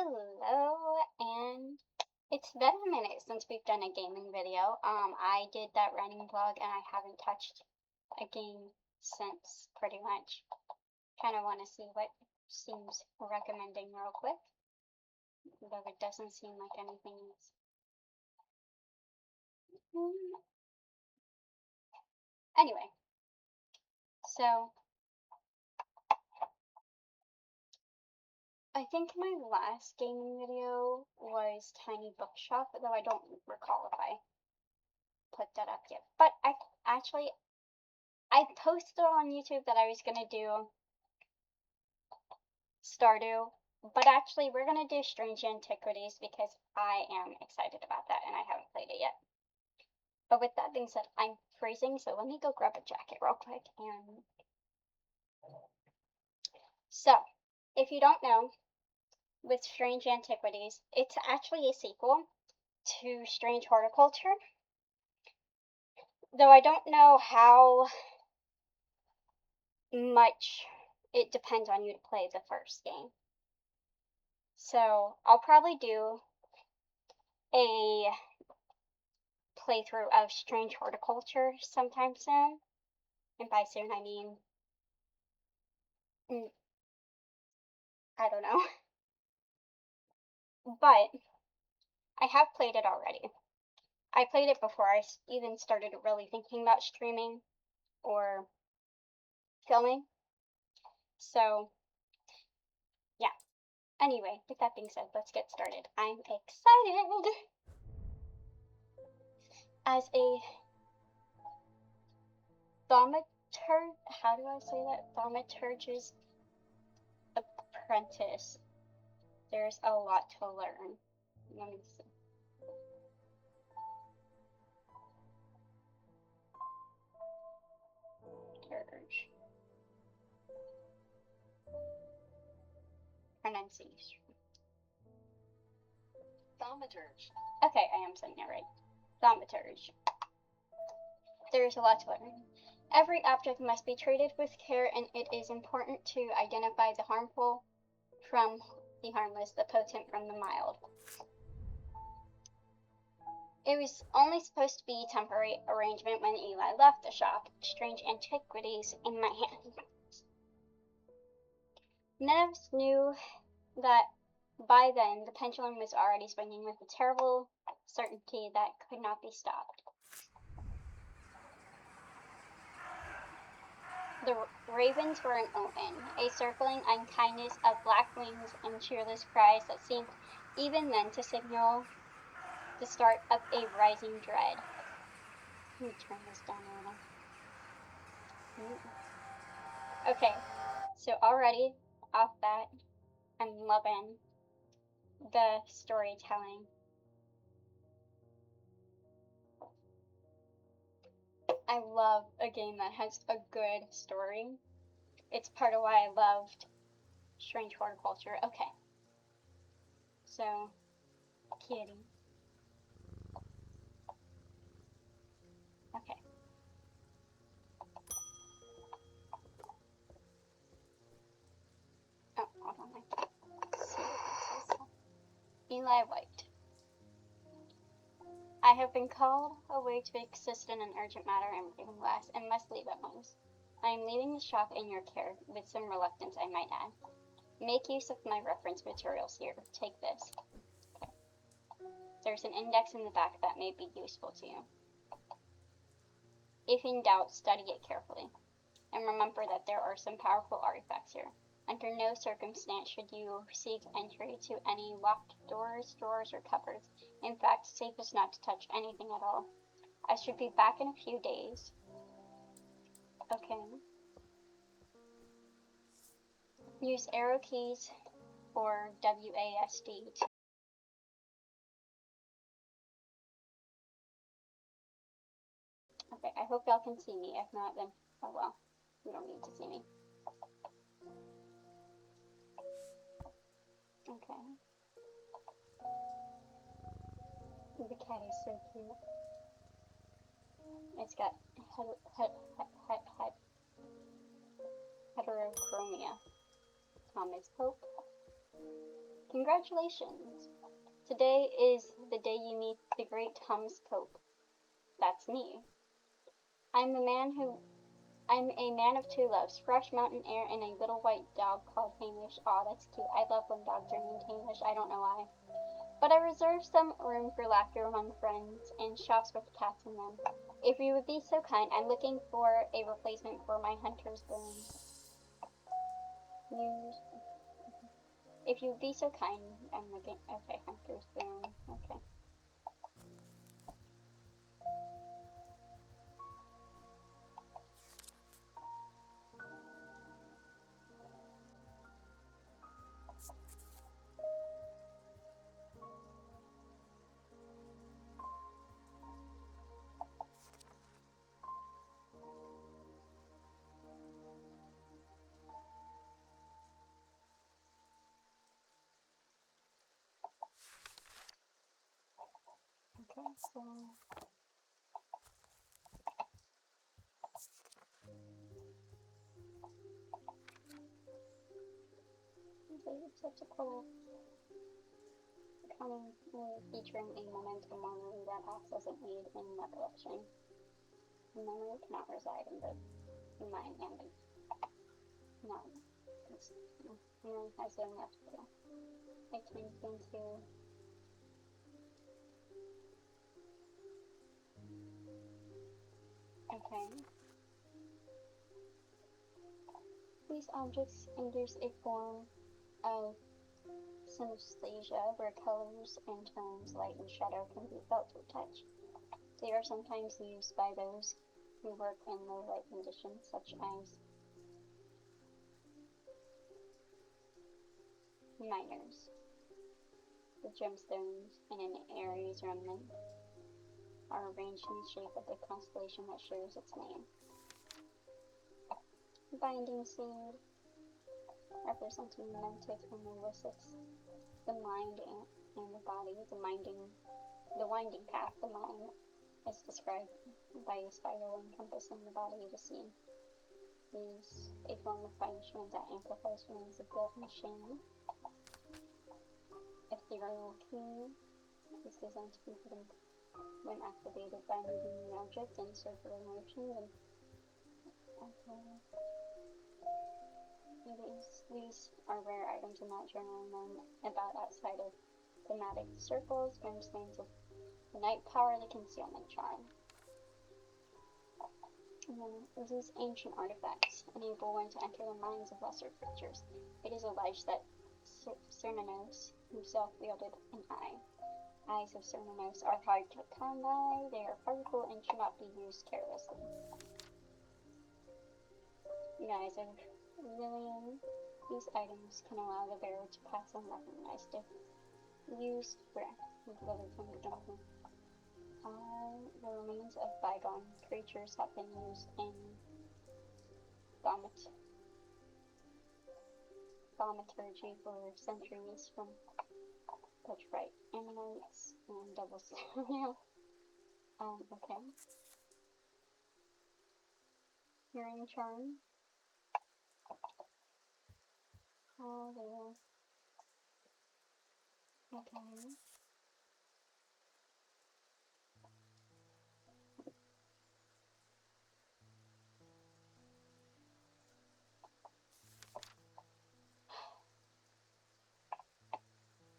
Hello, and it's been a minute since we've done a gaming video. I did that running vlog and I haven't touched a game since, pretty much. Kind of want to see what seems recommending real quick, though it doesn't seem like anything is. Anyway, so I think my last gaming video was Tiny Bookshop, though I don't recall if I put that up yet. But I posted on YouTube that I was gonna do Stardew, but actually we're gonna do Strange Antiquities because I am excited about that and I haven't played it yet. But with that being said, I'm freezing, so let me go grab a jacket real quick. And so, if you don't know, with Strange Antiquities, it's actually a sequel to Strange Horticulture. Though I don't know how much it depends on you to play the first game. So I'll probably do a playthrough of Strange Horticulture sometime soon. And by soon I mean, I don't know. But I have played it already. I played it before I even started really thinking about streaming or filming. So, yeah. Anyway, with that being said, let's get started. I'm excited! As a how do I say that? Thaumaturge's apprentice, there's a lot to learn. Let me see. Turge. Pronunciation. Thaumaturge. Okay, I am saying it right. Thaumaturge. There is a lot to learn. Every object must be treated with care, and it is important to identify the harmful from the harmless, the potent from the mild. It was only supposed to be a temporary arrangement when Eli left the shop. Strange Antiquities in my hand. None of us knew that by then the pendulum was already swinging with a terrible certainty that could not be stopped. The ravens were an omen, a circling unkindness of black wings and cheerless cries that seemed even then to signal the start of a rising dread. Let me turn this down a little. Okay, so already off that, I'm loving the storytelling. I love a game that has a good story. It's part of why I loved Strange Horticulture. Okay. So, kitty. Okay. Oh, hold on. Let's see what this is. Eli White. I have been called away to assist in an urgent matter in reading glass and must leave at once. I am leaving the shop in your care, with some reluctance I might add. Make use of my reference materials here. Take this. Okay. There's an index in the back that may be useful to you. If in doubt, study it carefully. And remember that there are some powerful artifacts here. Under no circumstance should you seek entry to any locked doors, drawers, or cupboards. In fact, safest not to touch anything at all. I should be back in a few days. Okay. Use arrow keys or WASD to okay, I hope y'all can see me. If not, then oh well. You don't need to see me. Okay. The cat is so cute. It's got heterochromia. Thomas Hope. Congratulations! Today is the day you meet the great Thomas Pope. That's me. I'm a man of two loves, fresh mountain air and a little white dog called Hamish. Aw, that's cute. I love when dogs are named Hamish. I don't know why. But I reserve some room for laughter among friends and shops with cats in them. If you would be so kind, I'm looking for a replacement for my hunter's boon. If you would be so kind, I'm looking. Okay, hunter's boon. Okay. Okay, so it's such a cool coming featuring a memento mori that acts as an aid in recollection. Memory cannot reside in the mind and no, it's has so much to do. It turns into okay. These objects induce a form of synesthesia where colors and tones, light and shadow, can be felt with touch. They are sometimes used by those who work in low light conditions, such as miners. The gemstones in an Aries remnant are arranged in the shape of the constellation that shares its name. Binding seed, representing mentic and elicits the mind and the body. The winding path, the mind, is described by a spiral encompassing the body of the sea. Is a form of punishment that amplifies feelings of guilt and shame. Ethereal key is designed to be hidden when activated by moving the object in circular motion. These are rare items and not generally known about outside of thematic circles. Gemstones of the night power, the concealment charm. These ancient artifacts enable one to enter the minds of lesser creatures. It is alleged that Cernunnos himself wielded an eye. Eyes of Cernunnos are hard to come by. They are powerful and should not be used carelessly. The eyes of Lillian. These items can allow the bearer to pass unrecognized if used correctly. The remains of bygone creatures have been used in thaumaturgy for centuries, from petrified ammonites and double stereo. Okay. Hearing charm. Oh, there. Okay.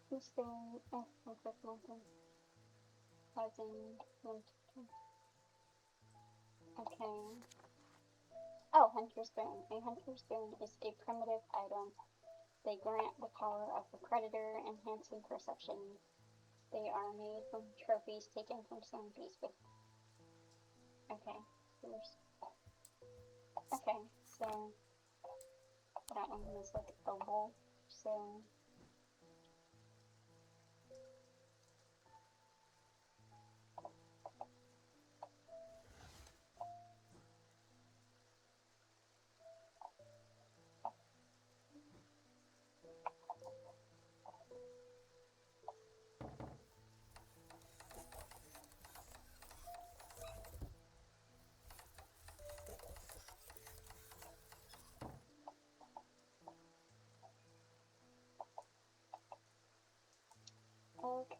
Who's staying at Comfort Mountain? Okay. Oh, Hunter's Boon. A Hunter's Boon is a primitive item. They grant the power of the predator, enhancing perception. They are made from trophies taken from zombies with. Okay. Okay, so that one was like a wolf, so. Okay.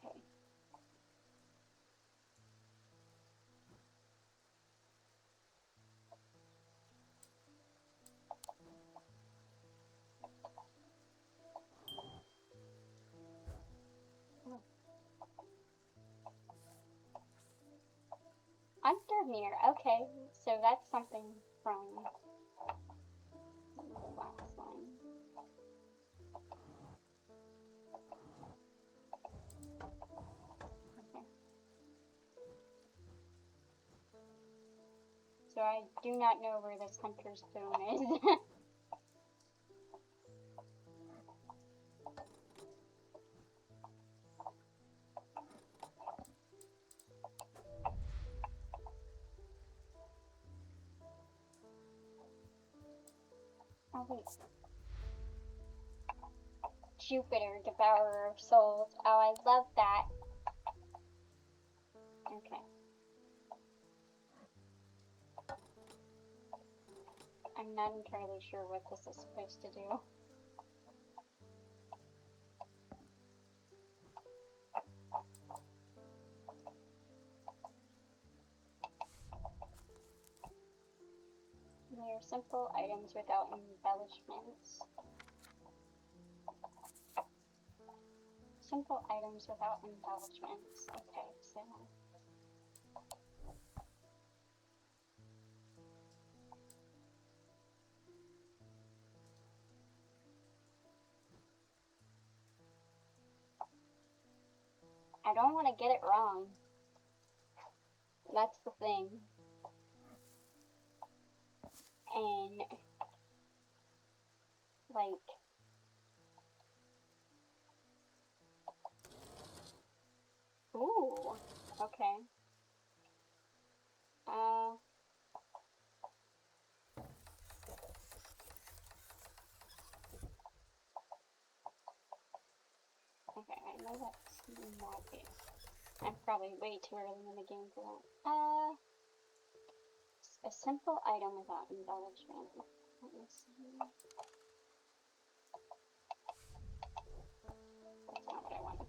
Undermere. Okay, so that's something from the last one. Okay. So I do not know where this hunter's stone is. Oh wait. Jupiter, devourer of souls. Oh, I love that. Okay. I'm not entirely sure what this is supposed to do. They are simple items without embellishments. Simple items without embellishments. Okay, so I don't want to get it wrong. That's the thing. And like, ooh, okay. Okay, I know that's not it. I'm probably way too early in the game for that. A simple item without embellishment. Let me see. That's not what I wanted.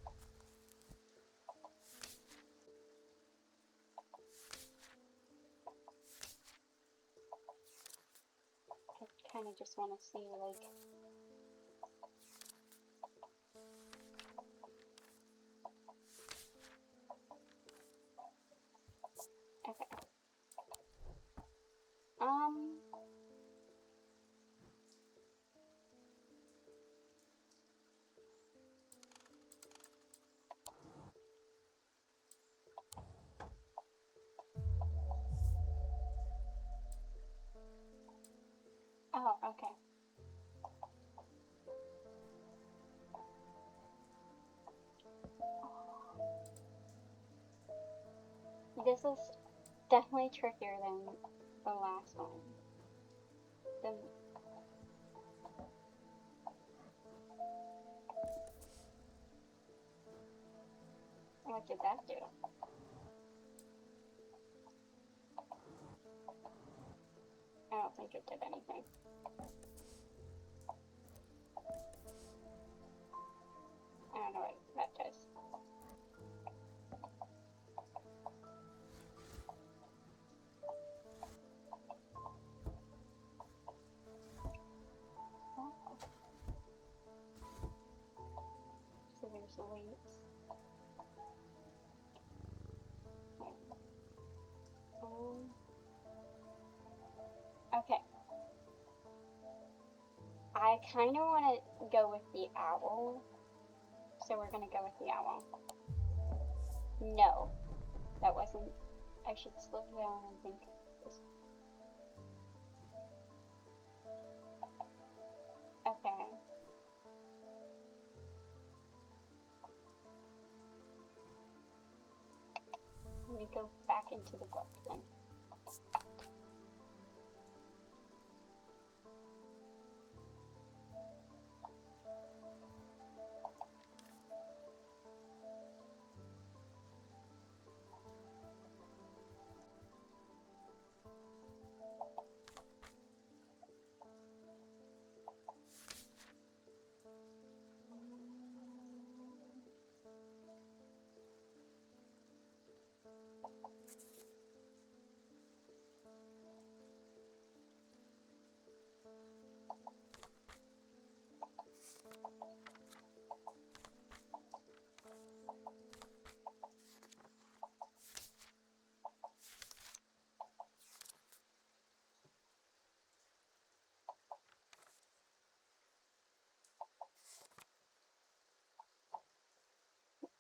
I kind of just want to see, like, okay. Oh, okay. This is definitely trickier than the last one. What did that do? I don't think it did anything. I don't know what that does. So there's weights. Okay. I kind of want to go with the owl. So we're going to go with the owl. No, that wasn't. I should slow down and think. Okay. Let me go back into the book then.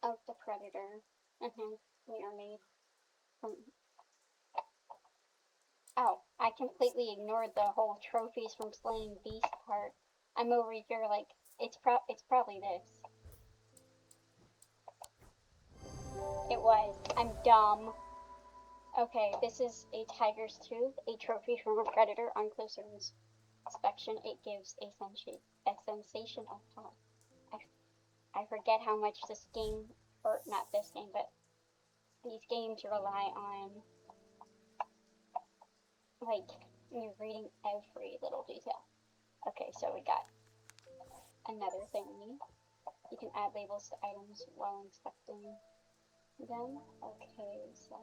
of the predator. They are made from. Oh, I completely ignored the whole trophies from slaying beast part. I'm over here like it's probably this. It was. I'm dumb. Okay, this is a tiger's tooth, a trophy from a predator. On closer inspection, it gives a sensation of pop. I forget how much this game, or not this game, but these games rely on, like, you're reading every little detail. Okay, so we got another thingy. You can add labels to items while inspecting them. Okay, so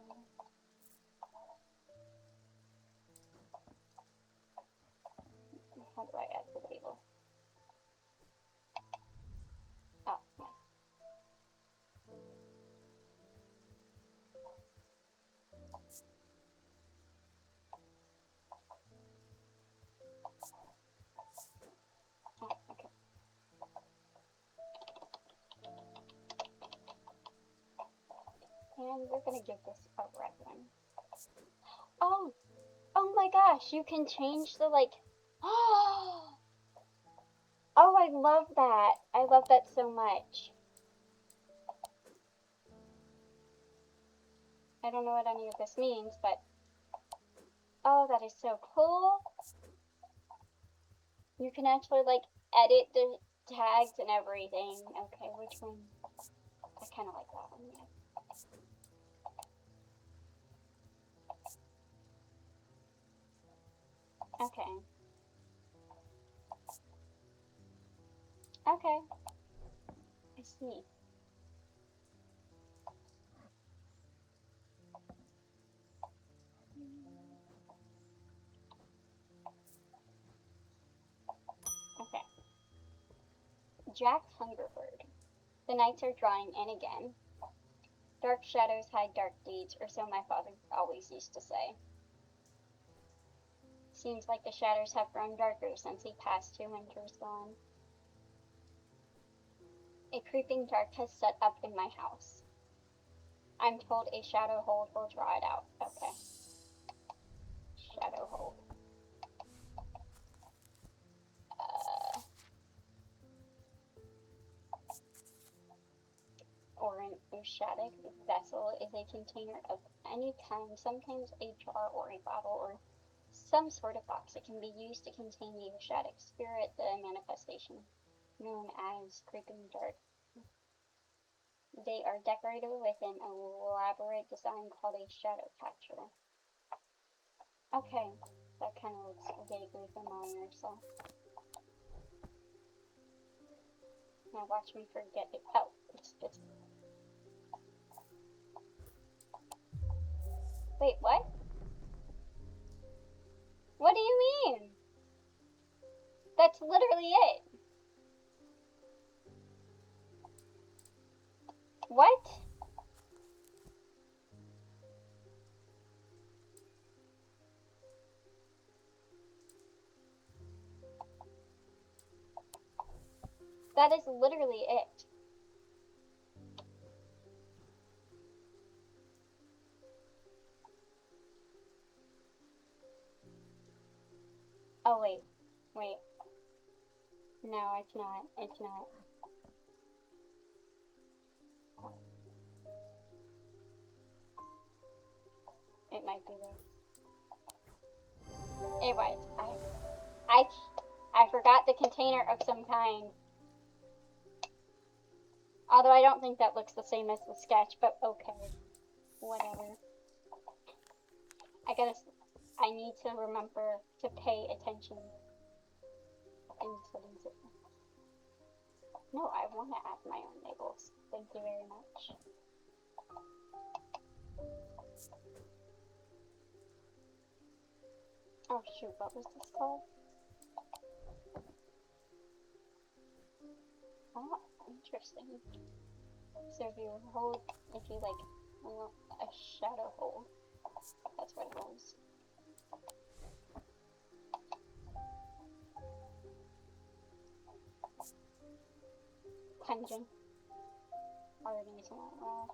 how do I add the label? Oh, yeah. Oh, okay. And we're gonna give this a red one. Oh, oh my gosh, you can change the, like, oh, I love that. I love that so much. I don't know what any of this means, but oh, that is so cool. You can actually, like, edit the tags and everything. Okay, which one? I kind of like that one, yeah. Okay. Okay. I see. Okay. Jack Hungerbird. The nights are drawing in again. Dark shadows hide dark deeds, or so my father always used to say. Seems like the shadows have grown darker since he passed 2 winters gone. A creeping dark has set up in my house. I'm told a shadow hold will draw it out. Okay. Shadow hold. Or an Ushatic vessel is a container of any kind, sometimes a jar or a bottle or some sort of box. It can be used to contain the Ushatic spirit, the manifestation known as creeping dark. They are decorated with an elaborate design called a shadow catcher. Okay, that kind of looks vaguely familiar, so. Now watch me forget it. Oh, it's. Wait, what? What do you mean? That's literally it. What? That is literally it. Oh, wait. Wait. No, it's not. It's not. It might be this. It was. I forgot the container of some kind. Although I don't think that looks the same as the sketch, but okay. Whatever. I need to remember to pay attention in settings. No, I want to add my own labels. Thank you very much. Oh shoot, what was this called? Oh, interesting. So if you like a shadow hold, that's what it was. Pungent. Or burning some raw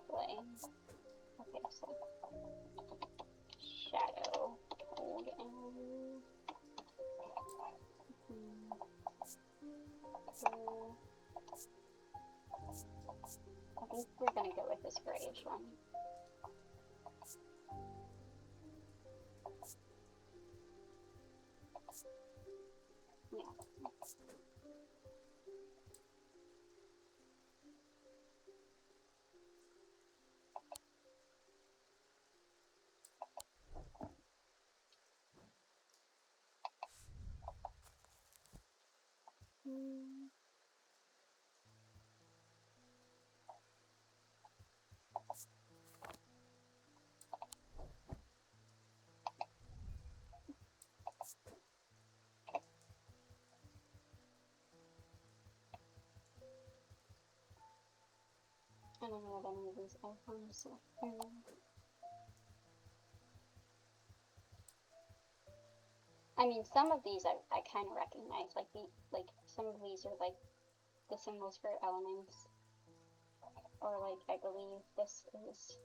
clay. Okay, so shadow, hold, and blue. I think we're gonna go with this grayish one. Yeah. I don't know what any of these icons are. I mean, some of these I kind of recognize, like some of these are like the symbols for elements, or like I believe this is.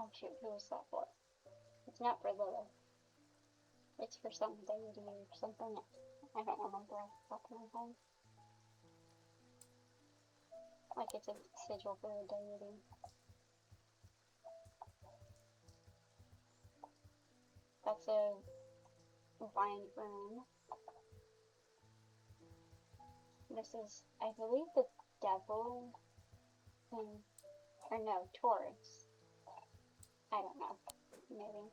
Oh shoot, who is that for? It's not for Lilith. It's for some deity or something. I don't remember off the top of my head. Like it's a sigil for a deity. That's a vine rune. This is, I believe, the devil thing. Or no, Taurus. I don't know. Maybe.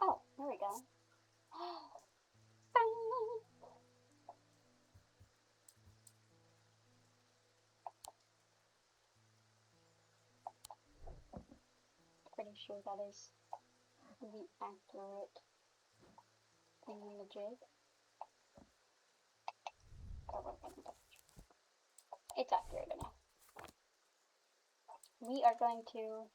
Oh, there we go. Pretty sure that is the accurate thingamajig. It's accurate enough. We are going to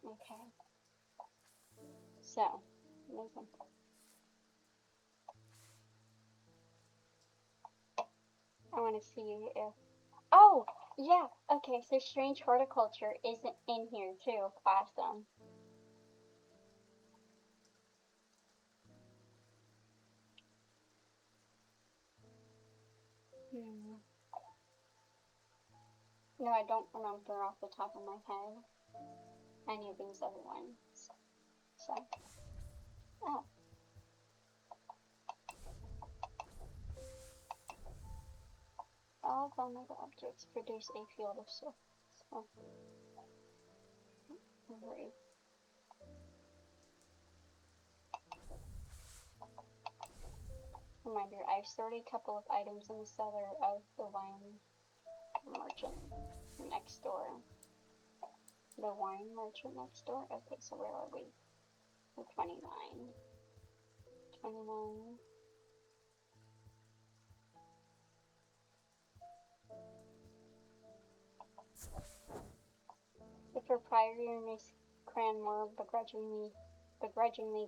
okay. So, listen. I want to see if. Oh, yeah. Okay, so strange horticulture isn't in here too. Awesome. No, I don't remember off the top of my head any of these other ones. So, oh. All vulnerable objects produce a field of soul. So, great. Reminder, I've stored a couple of items in the cellar of the wine merchant next door. The wine merchant next door? Okay, so where are we? We're 29. 29. The proprietor, Miss Cranmore, begrudgingly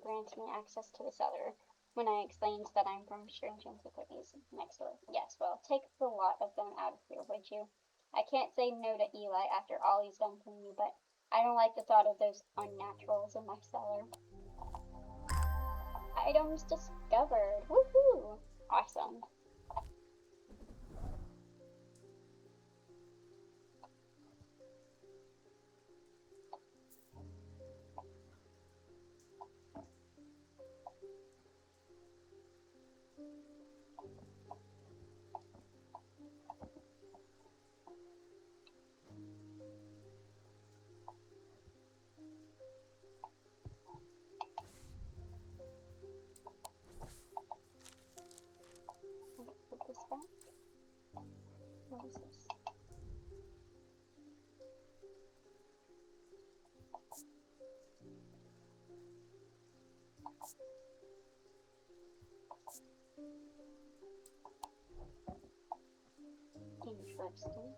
grants me access to the cellar when I explains that I'm from Strange Antiquities next door. Yes, well, take the lot of them out of here, would you? I can't say no to Eli after all he's done for me, but I don't like the thought of those unnaturals in my cellar. Items discovered. Woohoo! Awesome. Put this back. What is this? Interesting.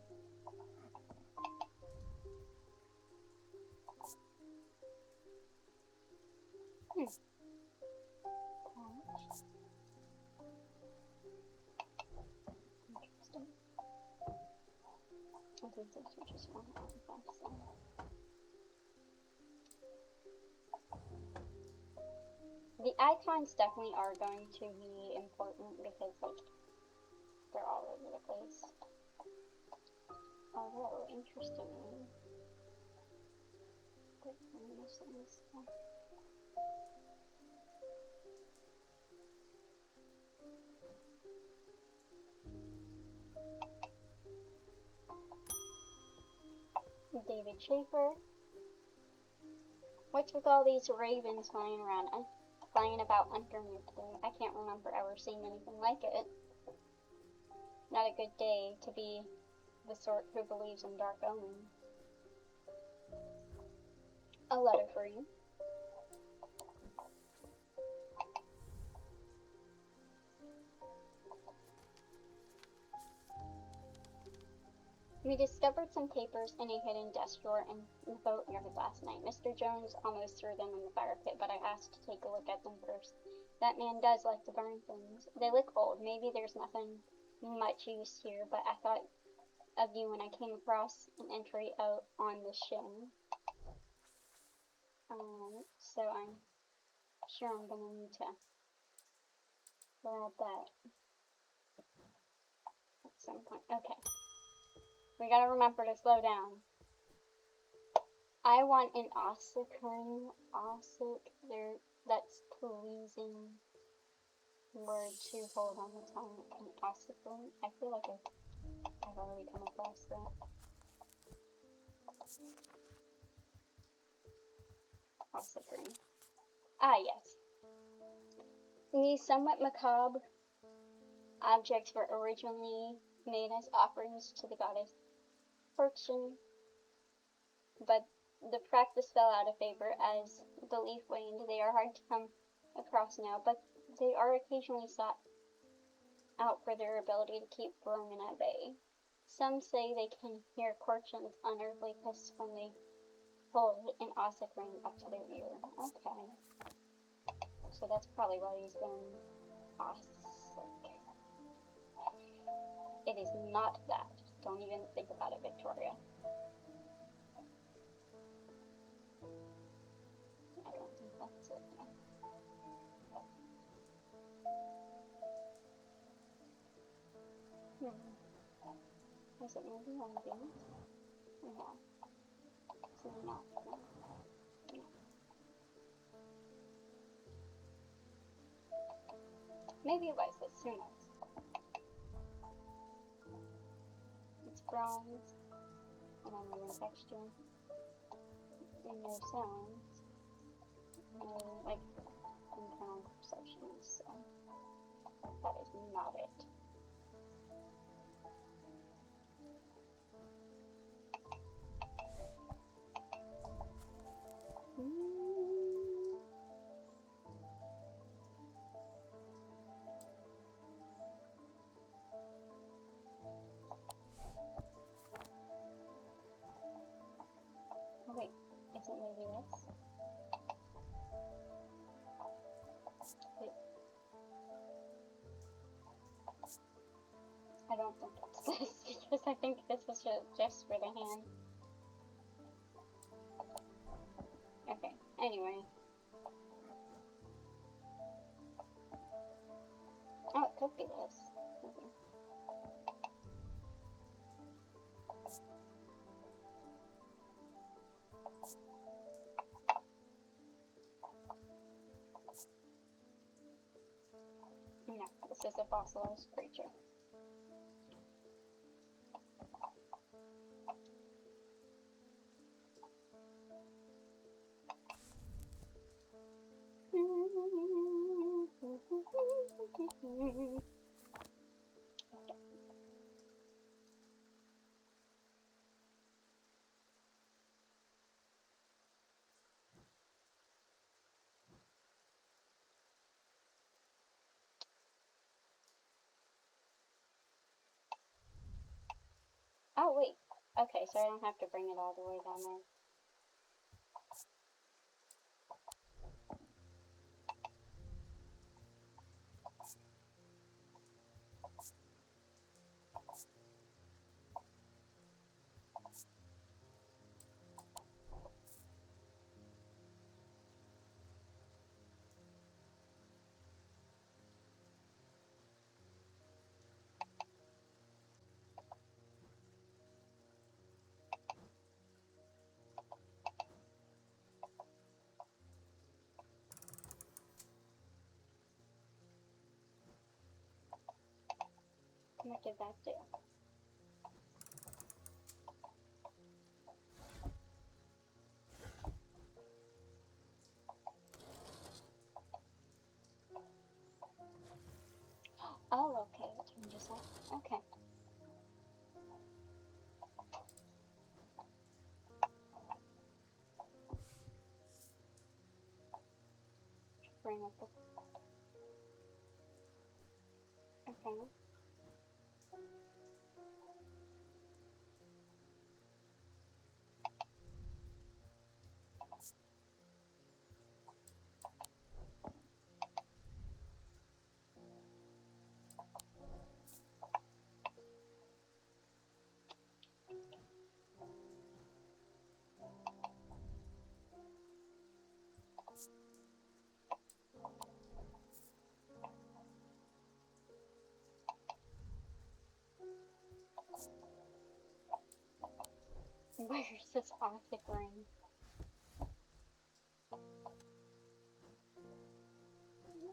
Since we just want to the icons definitely are going to be important because, like, they're all over the place. Although, interestingly, I'm missing this stuff. David Schaefer. What's with all these ravens flying around, flying about under me today? I can't remember ever seeing anything like it. Not a good day to be the sort who believes in dark omens. A letter for you. We discovered some papers in a hidden desk drawer in the boatyard last night. Mr. Jones almost threw them in the fire pit, but I asked to take a look at them first. That man does like to burn things. They look old. Maybe there's nothing much use here, but I thought of you when I came across an entry out on the shin. So I'm sure I'm gonna need to grab that at some point. Okay. We gotta remember to slow down. I want an ossicring, there, that's pleasing word to hold on the tongue. An ossicring. I feel like I've already come across that. Ossicring. Ah, yes. These somewhat macabre objects were originally made as offerings to the goddess Fortune, but the practice fell out of favor as the leaf waned. They are hard to come across now, but they are occasionally sought out for their ability to keep vermin at bay. Some say they can hear Fortune's unearthly hiss when they hold an ossic ring up to their ear. Okay. So that's probably why he's been ossic. It is not that. Don't even think about it, Victoria. I don't think that's it. Is it maybe one of these? No. So no. Maybe it was this. Who knows? It's bronze. And I'm in texture. And no sounds. No, like, internal perceptions. So that is not it. Oh wait, is it maybe this? Wait. I don't think it's this, because I think this is just for the hand. Okay, anyway. Oh, it could be this. Okay. No, this is a fossilized creature. Oh, wait. Okay, so I don't have to bring it all the way down there. What did that do? Oh, okay, it changes that. Okay. Bring up the... Okay. Where's this plastic ring?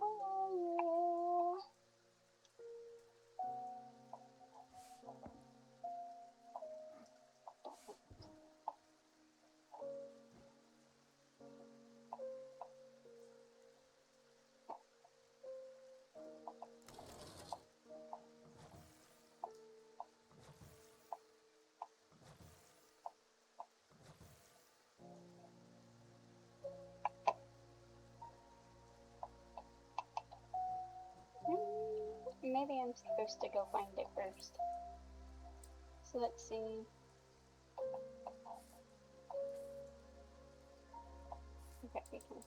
Oh, maybe I'm supposed to go find it first. So let's see. Okay, we can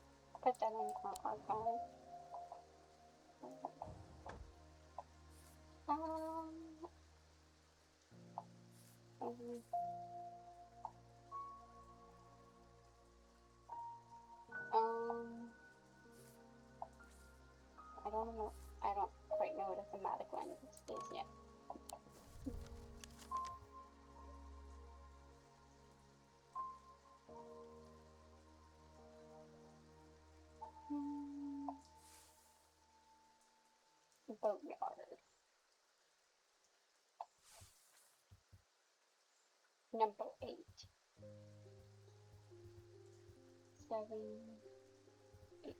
put that in our archive. Um, I don't know. I don't quite know what a thematic lens is yet. Boatyard. Number 8. 7, 8.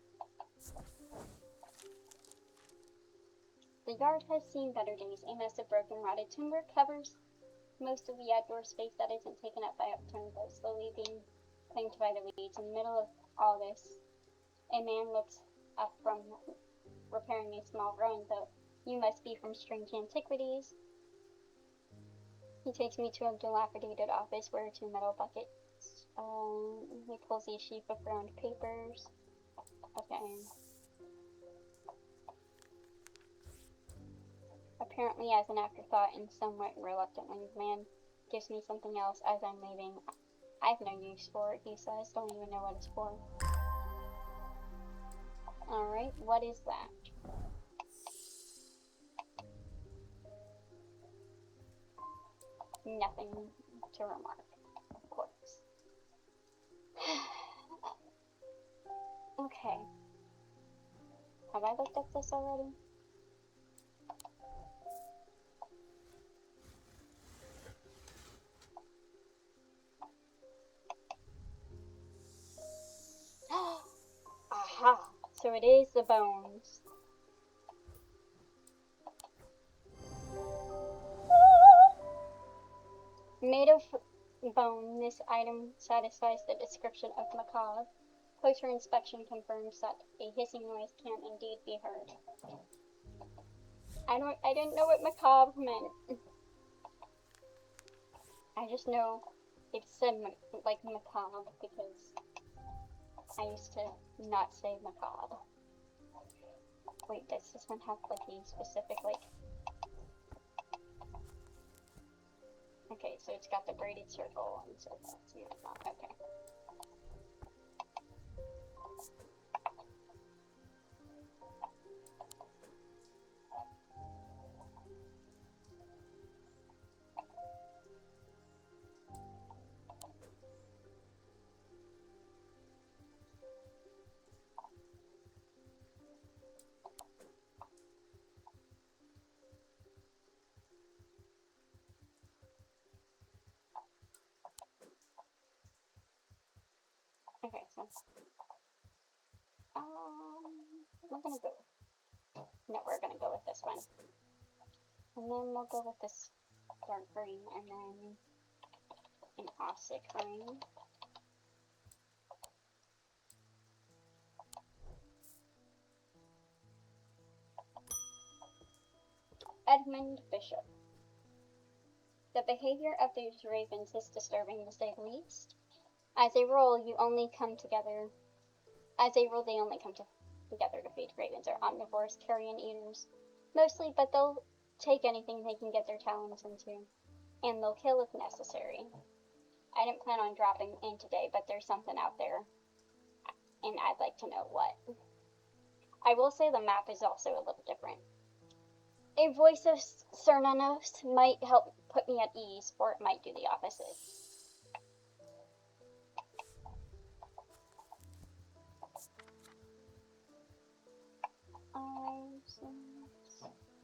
The yard has seen better days. A mess of broken, rotted timber covers most of the outdoor space that isn't taken up by upturned boats, slowly being claimed by the weeds. In the middle of all this, a man looks up from repairing a small rowing boat. You must be from strange antiquities. He takes me to a dilapidated office where 2 metal buckets. He pulls a sheaf of brown papers. Okay. Apparently, as an afterthought and somewhat reluctantly, the man gives me something else as I'm leaving. I have no use for it, he says. Don't even know what it's for. Alright, what is that? Nothing to remark, of course. Okay. Have I looked at this already? Aha! So it is the bones. Made of bone, this item satisfies the description of macabre. Closer inspection confirms that a hissing noise can indeed be heard. I didn't know what macabre meant. I just know it said like macabre because I used to not say macabre. Wait, does this one have like a specific like... Okay, so it's got the braided circle and so that's not okay. Okay, so we're gonna go. No, we're gonna go with this one, and then we'll go with this dark green, and then an Ossic ring. Edmund Bishop. The behavior of these ravens is disturbing to say the least. As a rule, they only come together to feed. Ravens are omnivores, carrion eaters, mostly, but they'll take anything they can get their talons into, and they'll kill if necessary. I didn't plan on dropping in today, but there's something out there, and I'd like to know what. I will say the map is also a little different. A voice of Cernunnos might help put me at ease, or it might do the opposite.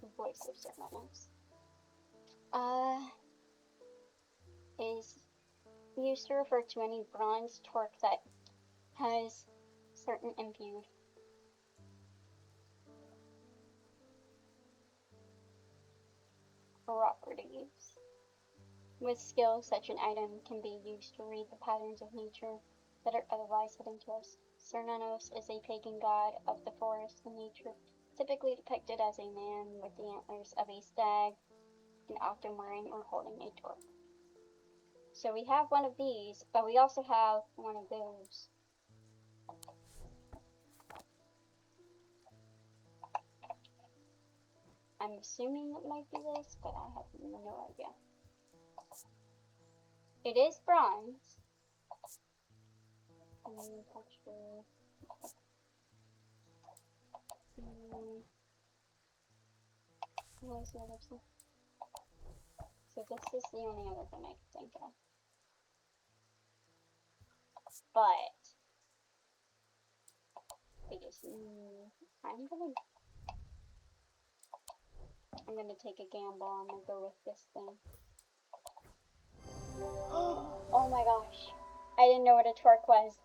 The voice of Cernunnos is used to refer to any bronze torque that has certain imbued properties. With skill, such an item can be used to read the patterns of nature that are otherwise hidden to us. Cernunnos is a pagan god of the forest and nature, typically depicted as a man with the antlers of a stag and often wearing or holding a torque. So we have one of these, but we also have one of those. I'm assuming it might be this, but I have no idea. It is bronze. Texture. What is the other stuff? So this is the only other thing I can think of. But because I'm gonna take a gamble. I'm gonna go with this thing. Oh my gosh. I didn't know what a torque was.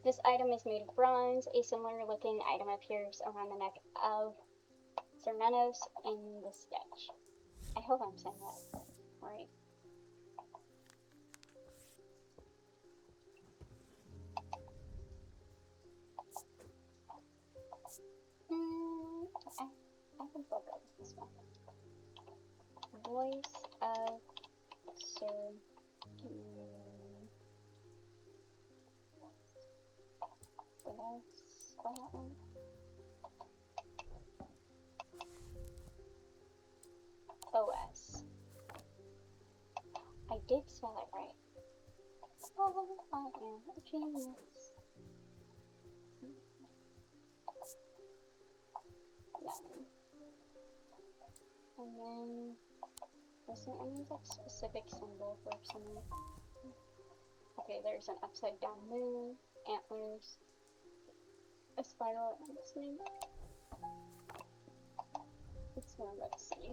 This item is made of bronze. A similar looking item appears around the neck of Cernunnos in the sketch. I hope I'm saying that right. I think I'll go with this one. Voice of Sir. Did I spell that one? OS. I did spell it right. Oh, I am a genius. And then, is there any specific symbol for something? Okay, there's an upside down moon, antlers, a spiral, and a snake. Let's see.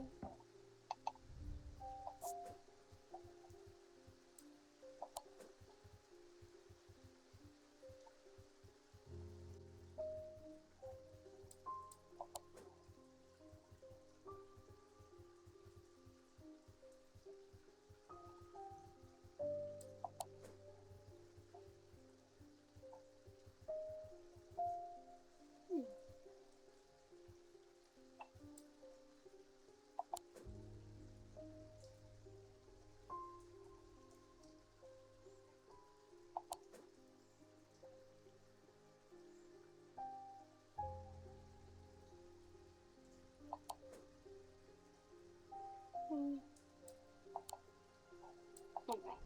Anyway.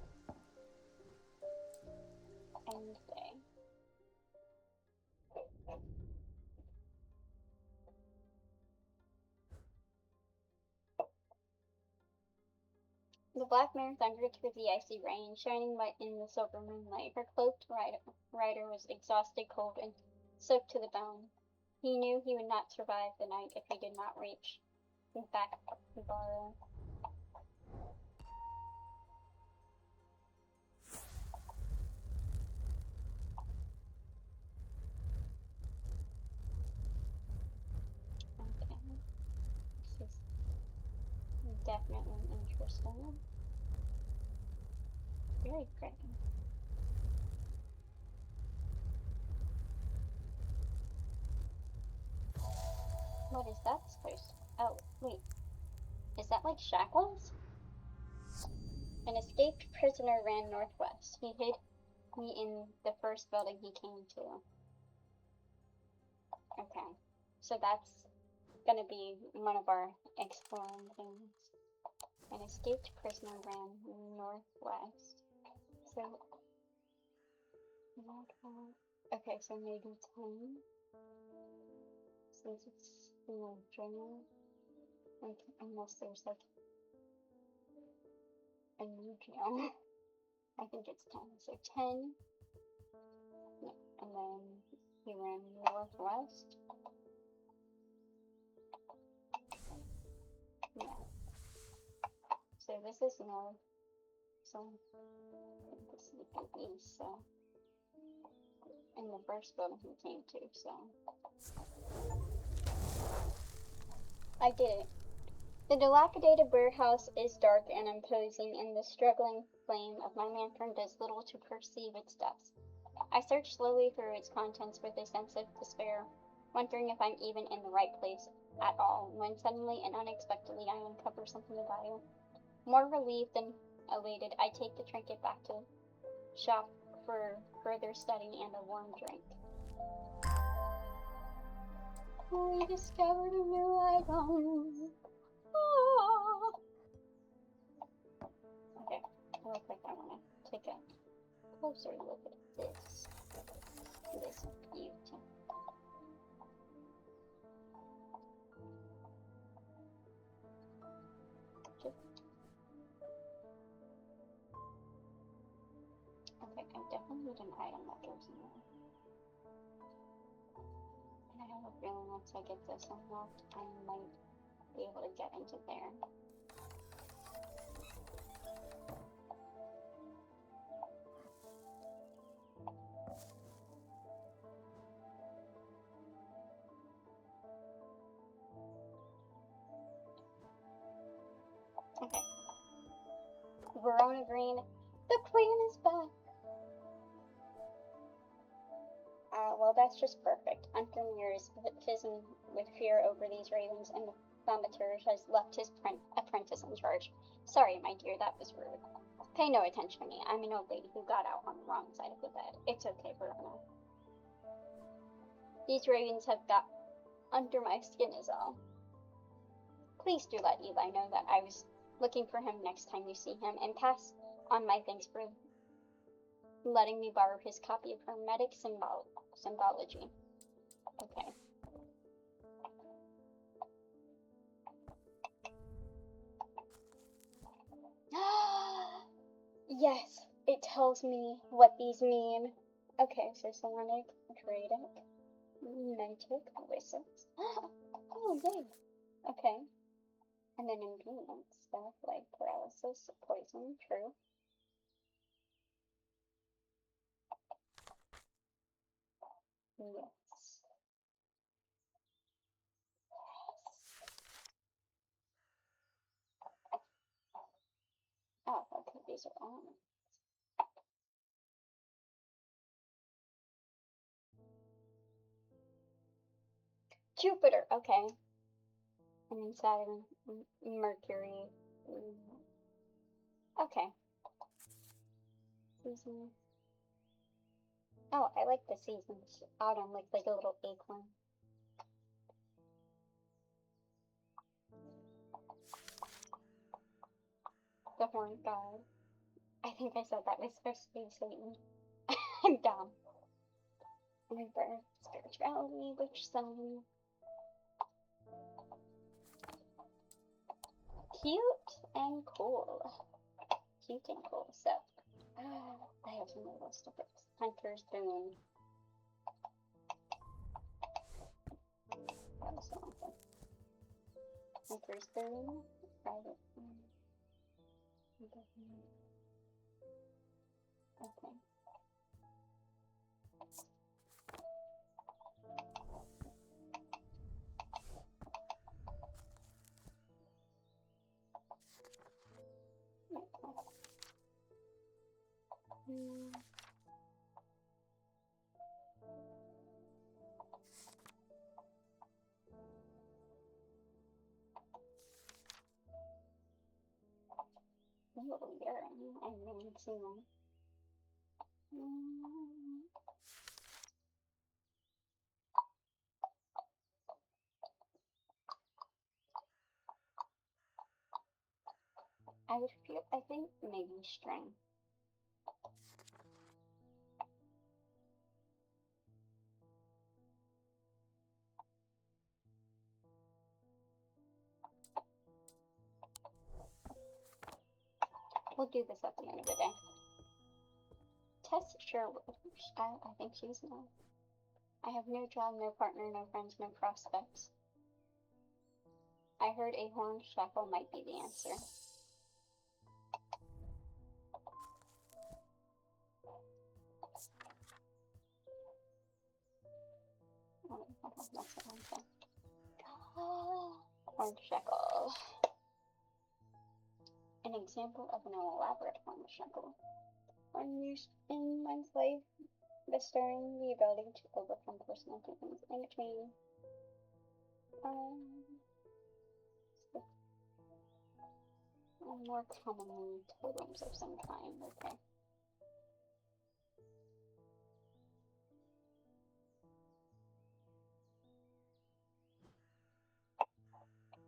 End day. The black mare thundered through the icy rain, shining white in the silver moonlight. Her cloaked rider was exhausted, cold, and soaked to the bone. He knew he would not survive the night if he did not reach back to Barrow. interesting. Very pretty. What is that supposed to? Oh, wait. Is that like shackles? An escaped prisoner ran northwest. He hid me in the first building he came to. Okay. So that's gonna be one of our exploring things. An escaped prisoner ran northwest. So, okay, so maybe 10. Since it's journal, like, unless there's like a new jam. I think it's 10. So 10. Yeah. And then he ran northwest. Yeah. So this is north. So this would be east. So in the first building he came to. So I did it. The dilapidated warehouse is dark and imposing, and the struggling flame of my lantern does little to perceive its depths. I search slowly through its contents with a sense of despair, wondering if I'm even in the right place at all, when suddenly and unexpectedly I uncover something of value. More relieved than elated, I take the trinket back to shop for further study and a warm drink. We discovered a new item. Oh. Okay, real quick, I want to take a closer look at this beauty. Okay, I definitely need an item that goes in there. And I have a feeling once I get this unlocked, I might be able to get into there. Okay. Verona Green. The queen is back! Well, that's just perfect. Unfamiliar is fizzing with fear over these ravens, and the thaumaturge has left his apprentice in charge. Sorry, my dear, that was rude. Pay no attention to me. I'm an old lady who got out on the wrong side of the bed. It's okay, Verona. These ravens have got under my skin is all. Please do let Eli know that I was looking for him next time you see him, and pass on my thanks for letting me borrow his copy of Hermetic Symbology. Okay. Yes, it tells me what these mean. Okay, so Psionic, Dradic, Mentic, Wizards. Oh, yay. Okay. And then ingredients, stuff like paralysis, poison, true. Yes. Oh, okay, these are all. Jupiter, okay. And then Saturn, Mercury. Okay. Season. Oh, I like the seasons. Autumn looks like a little acorn. The horn god. I think I said that was supposed to be Satan. I'm dumb. Rebirth, spirituality, witch sign. Cute and cool. Cute and cool. So, I have some little stickers. Hunter's Boon. That was something. Hunter's Boon. Private. Okay. little urine. I haven't seen one. I think maybe string. We'll do this at the end of the day. Tess Sherwood. I think she's no. I have no job, no partner, no friends, no prospects. I heard a horn shackle might be the answer. Horn shackle. An example of an elaborate horn shackle. When used in one's life, bestowing the ability to overcome personal differences in between. More commonly totems of some kind, okay.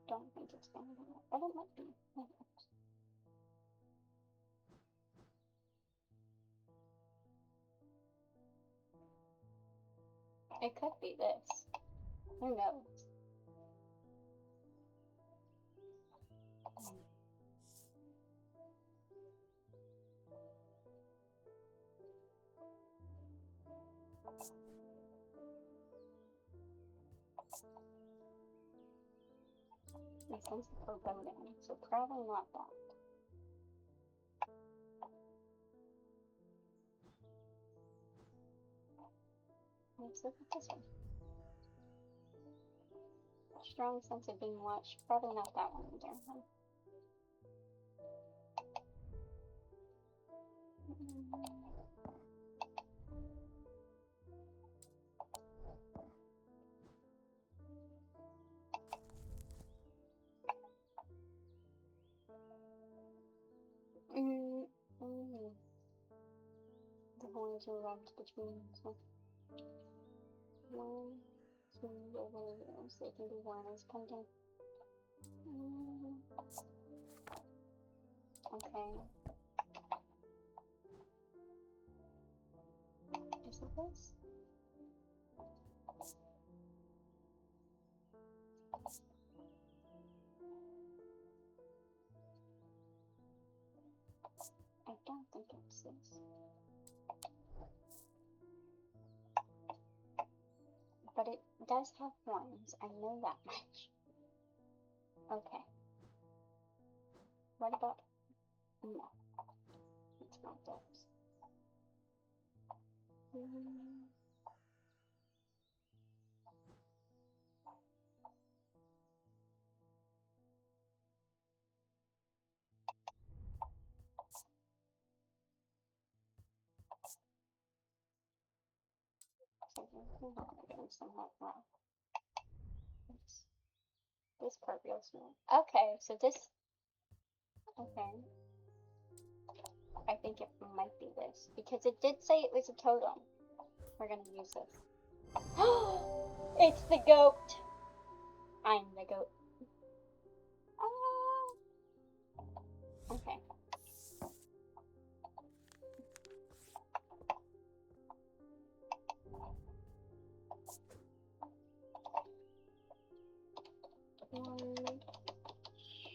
Don't think it's gonna be, but it might be. It could be this. Who knows? A sense of foreboding, so probably not that. Let's look at this one. Strong sense of being watched, probably not that one either. The horns are wrapped between so 1, 2 over years. They can be worn as pendant. Okay. Is it this? I don't think it's this. But it does have horns, I know that much. Okay. What about... No. It's not those. Somewhat wrong. This part feels new. Okay, so this... Okay. I think it might be this, because it did say it was a totem. We're gonna use this. It's the goat! I'm the goat. Okay.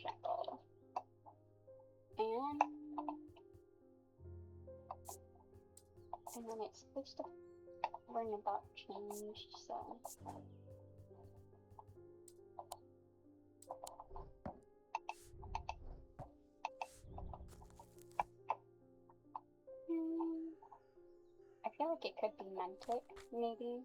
Shackle. And then it's supposed to bring about change, so... I feel like it could be Mantic, maybe.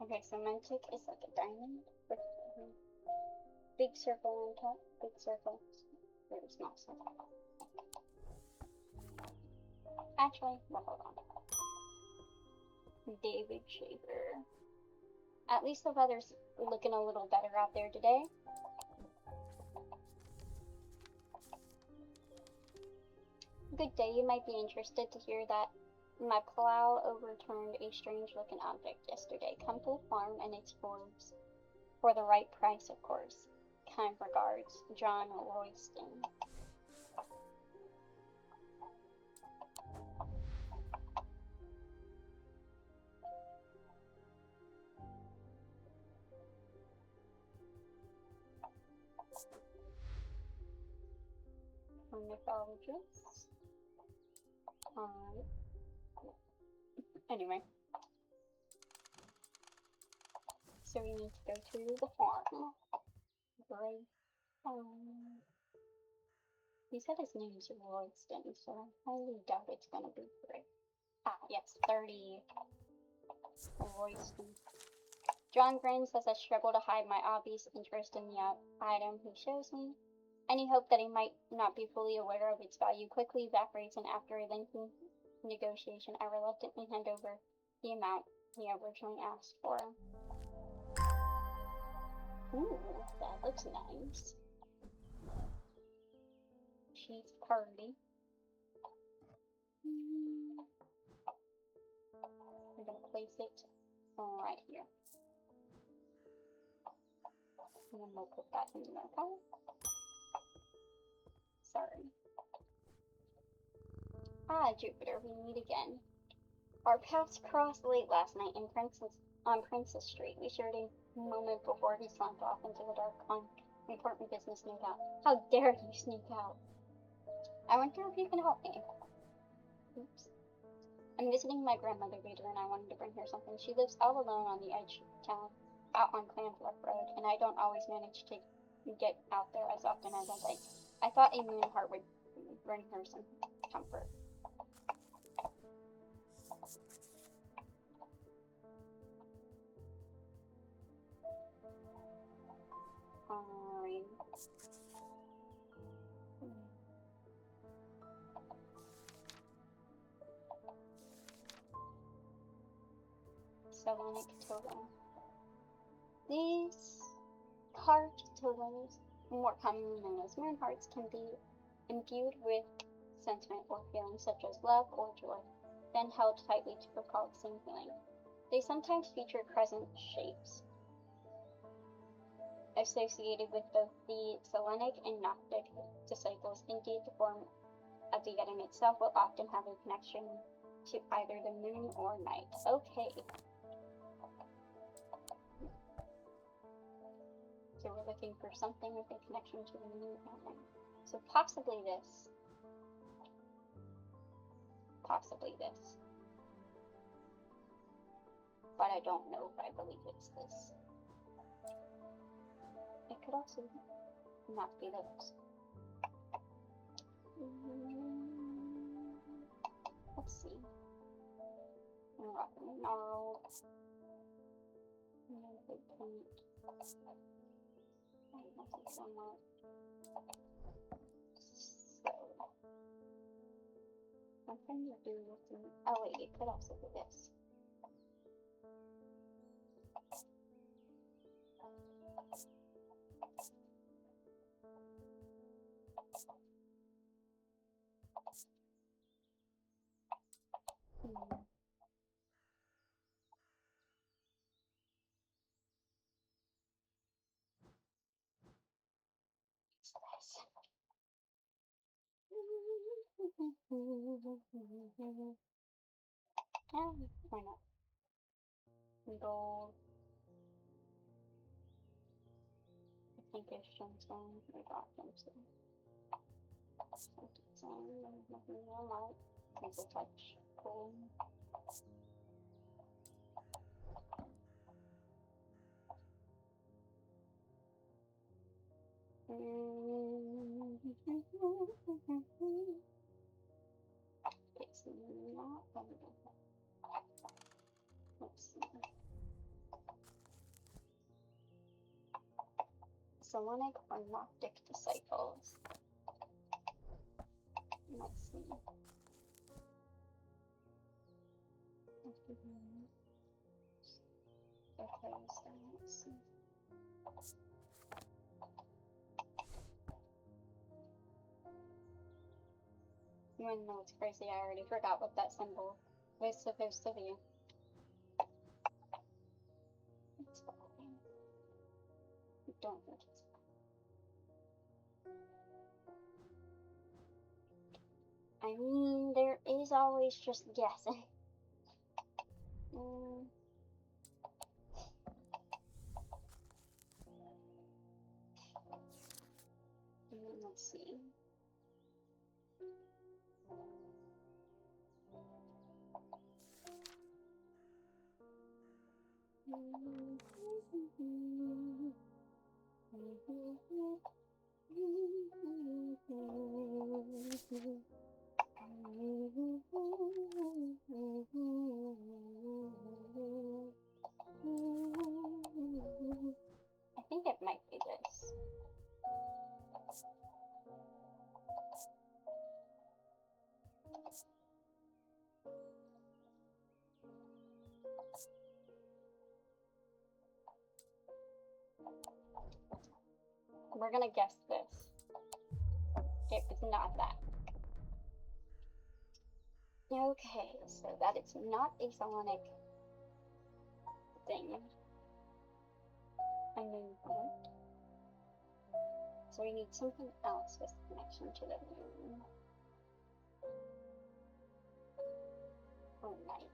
Okay, so Mantic is like a diamond with a big circle on top, big circle, really small circle. Actually, well, hold on. David Shaver. At least the weather's looking a little better out there today. Good day, you might be interested to hear that my plow overturned a strange looking object yesterday. Come to the farm and it's for the right price, of course. Kind regards, John Royston. Ornithologist. Anyway. So we need to go to the farm. Right. He said his name's Royston, so I highly doubt it's gonna be great. Ah, yes, 30. Royston. John grins as I struggle to hide my obvious interest in the item he shows me. Any hope that he might not be fully aware of its value quickly evaporates, and after a lengthy negotiation, I reluctantly hand over the amount he originally asked for. Ooh, that looks nice. Cheese curdy. I'm gonna place it right here. And then we'll put that in there. Okay? Sorry. Ah, Jupiter, we meet again. Our paths crossed late last night on Princess Street. We shared a moment before he slunk off into the dark on important business, no doubt. How dare you sneak out? I wonder if you can help me. Oops. I'm visiting my grandmother later and I wanted to bring her something. She lives all alone on the edge of town, out on Clanbrook Road, and I don't always manage to get out there as often as I'd like. I thought a moon heart would bring her some comfort. Selenic totem. These carved totems, more commonly known as moon hearts, can be imbued with sentiment or feelings such as love or joy, then held tightly to recall the same feeling. They sometimes feature crescent shapes associated with both the Selenic and Gnostic disciples. Indeed, the form of the item itself will often have a connection to either the moon or night. Okay. So we're looking for something with a connection to the moon and night. So possibly this. Possibly this. But I don't know if I believe it's this. It could also not be those. Let's see. Rock and gnarled. Big point. Somewhere. So something to do with the, oh wait, it could also be this. Yeah, why not? Gold. I think it's gemstone. I got gemstone. Nothing normal. It's a touch. Cool. It's not. Let's see. Isolanic or Noctic disciples. Let's see. Okay, so let's see. You wanna know what's crazy? I already forgot what that symbol was supposed to be. It's fine. I don't think it's fine. I mean, there is always just guessing. Let's see. I think it might be this. We're gonna guess this. It was not that. Okay, so that it's not a Sonic thing. I mean, so we need something else with connection to the moon. Or night.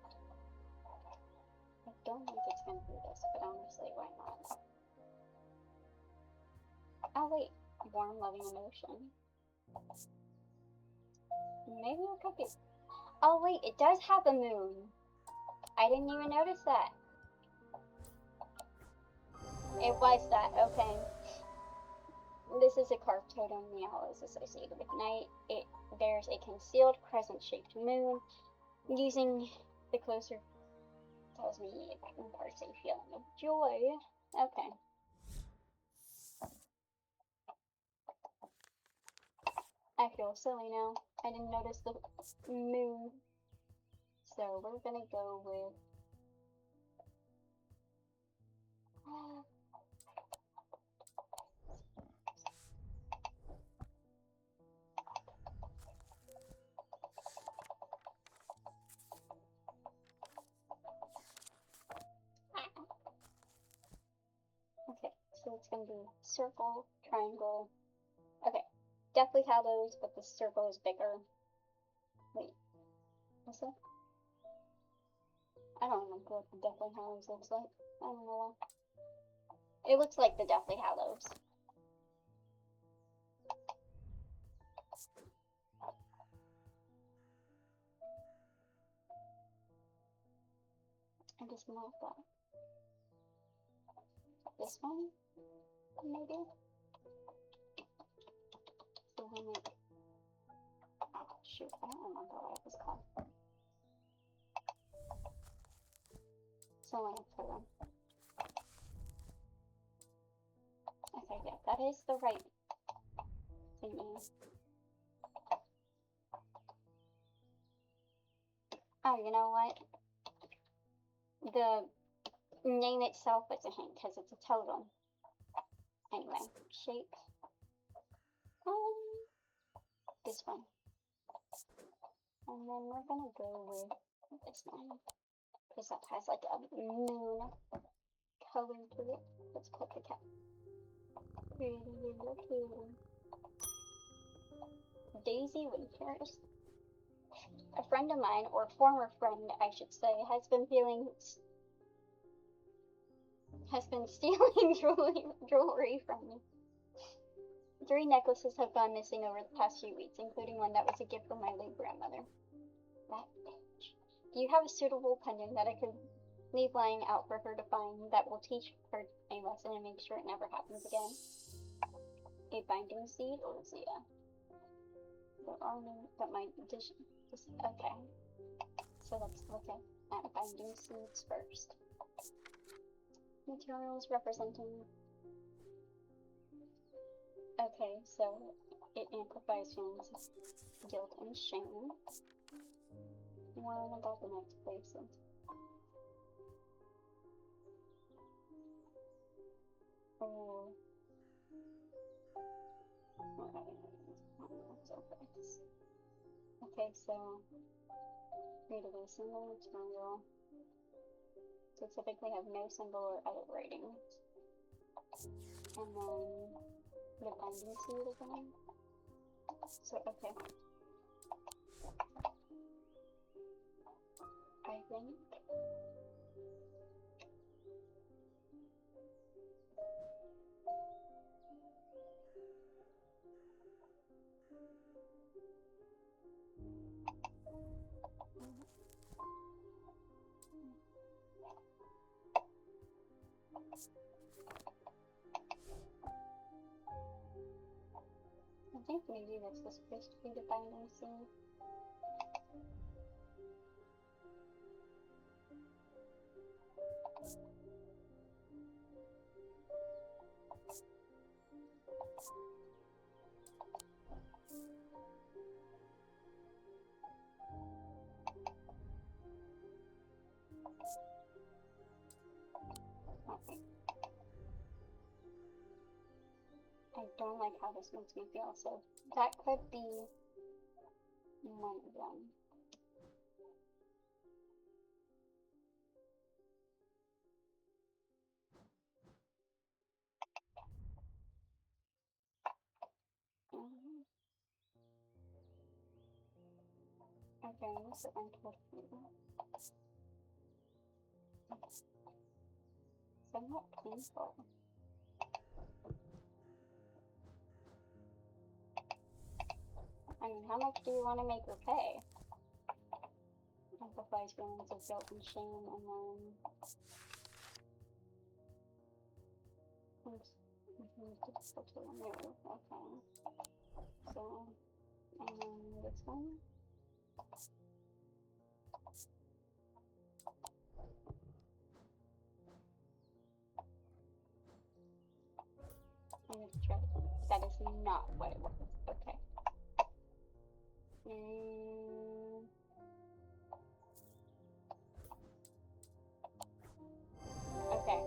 I don't think it's gonna be this, but honestly, why not? Oh wait, warm, loving emotion. Maybe it could be. Oh wait, it does have a moon. I didn't even notice that. It was that, okay. This is a carved totem. The owl is associated with night. It bears a concealed crescent-shaped moon. Using the closer tells me it imparts a feeling of joy. Okay. I feel silly now. I didn't notice the moon. So we're gonna go with okay, so it's gonna be circle, triangle. Okay, Deathly Hallows, but the circle is bigger. Wait, what's that? I don't remember what the Deathly Hallows looks like. I don't know. It looks like the Deathly Hallows. I just love that. This one, maybe? So we make, oh shoot, I don't remember what it was called. So I have for them. Okay, yeah, that is the right thingy. Oh, you know what? The name itself is a hint because it's a totem. Anyway, shape. This one. And then we're gonna go with this one. Because that has like a moon color to it. Let's put the cat. Daisy Winters. A friend of mine, or former friend, I should say, has been stealing jewelry from me. 3 necklaces have gone missing over the past few weeks, including one that was a gift from my late grandmother. That bitch. Do you have a suitable pendant that I could leave lying out for her to find that will teach her a lesson and make sure it never happens again? A binding seed or Zia? There are no, but my addition. Okay. So let's look at binding seeds first. Materials representing Okay, so it amplifies feelings of guilt and shame. What about the next places? Oh, okay, so read a symbol material. So typically have no symbol or other writing. And then the binding seed again. So okay. I think maybe this was supposed to be the binding seed. Okay. I don't like how this makes me feel, so that could be one of them. Okay, so unfortunately, somewhat painful. I mean, how much do you want to make her pay? Amplifies feelings of guilt and shame, and then difficult to remove. Okay, so and then this one. I'm gonna try. That is not what it was. Okay. Okay.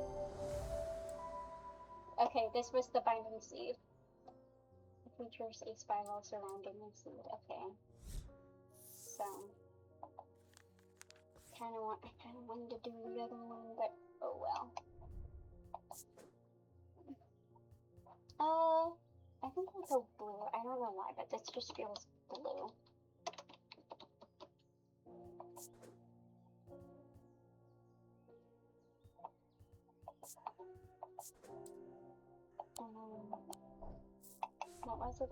Okay, this was the binding seed. It features a spiral surrounding the seed. Okay. So I kind of wanted to do the other one, but oh well. I think I'll go blue. I don't know why, but this just feels blue. What was it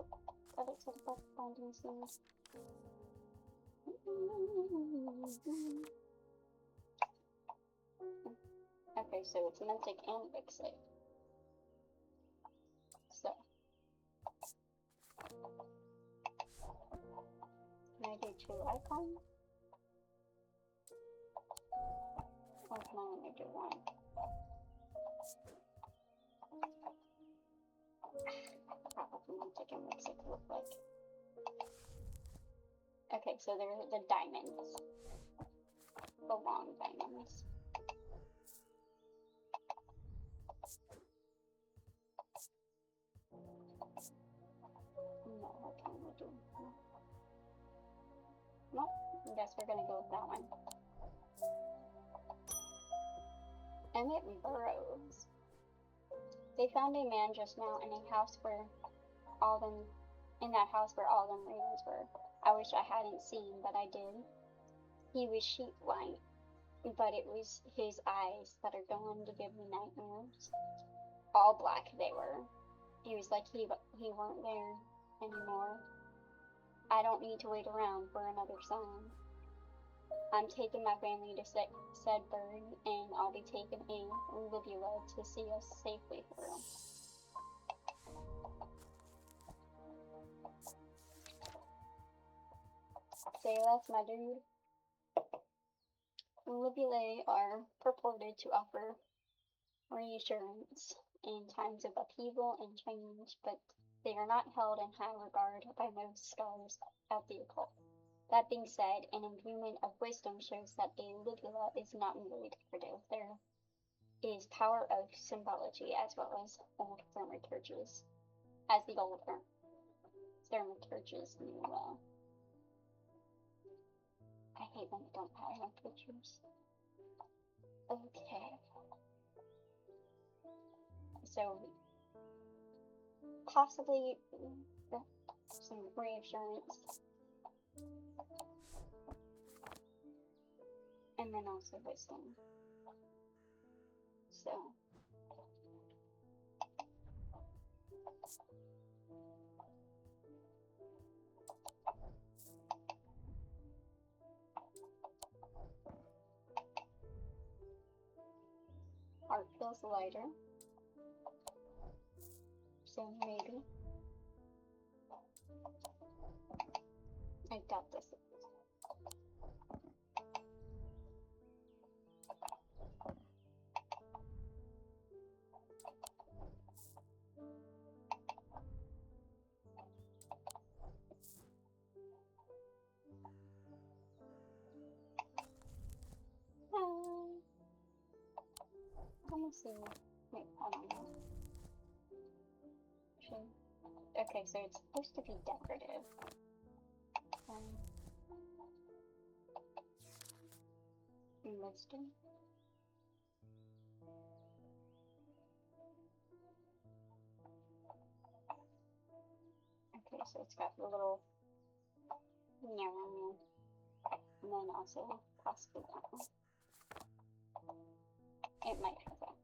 that it said about binding seed? Okay, so it's Mentic and Vixit. So can I do 2 icons? Or can I only do 1? Probably Mentic and Vixit look like. Okay, so they're the diamonds. The long diamonds. No, what can we do? Nope, I guess we're gonna go with that one. Emmett Burrows. They found a man just now in a house where all them, in that house where all them ravens were. I wish I hadn't seen, but I did. He was sheep white, but it was his eyes that are going to give me nightmares. All black they were. He was like he weren't there anymore. I don't need to wait around for another sign. I'm taking my family to said bird, and I'll be taking a Libula to see us safely through. Say less, my dude. Libulae are purported to offer reassurance in times of upheaval and change, but They are not held in high regard by most scholars of the occult. That being said, an imbuement of wisdom shows that a lingula is not merely decorative. There is power of symbology as well as old thaumaturges, as the old thaumaturges knew well. I hate when they don't have no pictures. Okay. So, possibly some reassurance. And then also wisdom. So. Heart feels lighter. So maybe. I doubt this. Let me see. Wait, hold on. Okay, so it's supposed to be decorative. Wisdom. Okay, so it's got the little meow, and then also possibly that one. It might have that.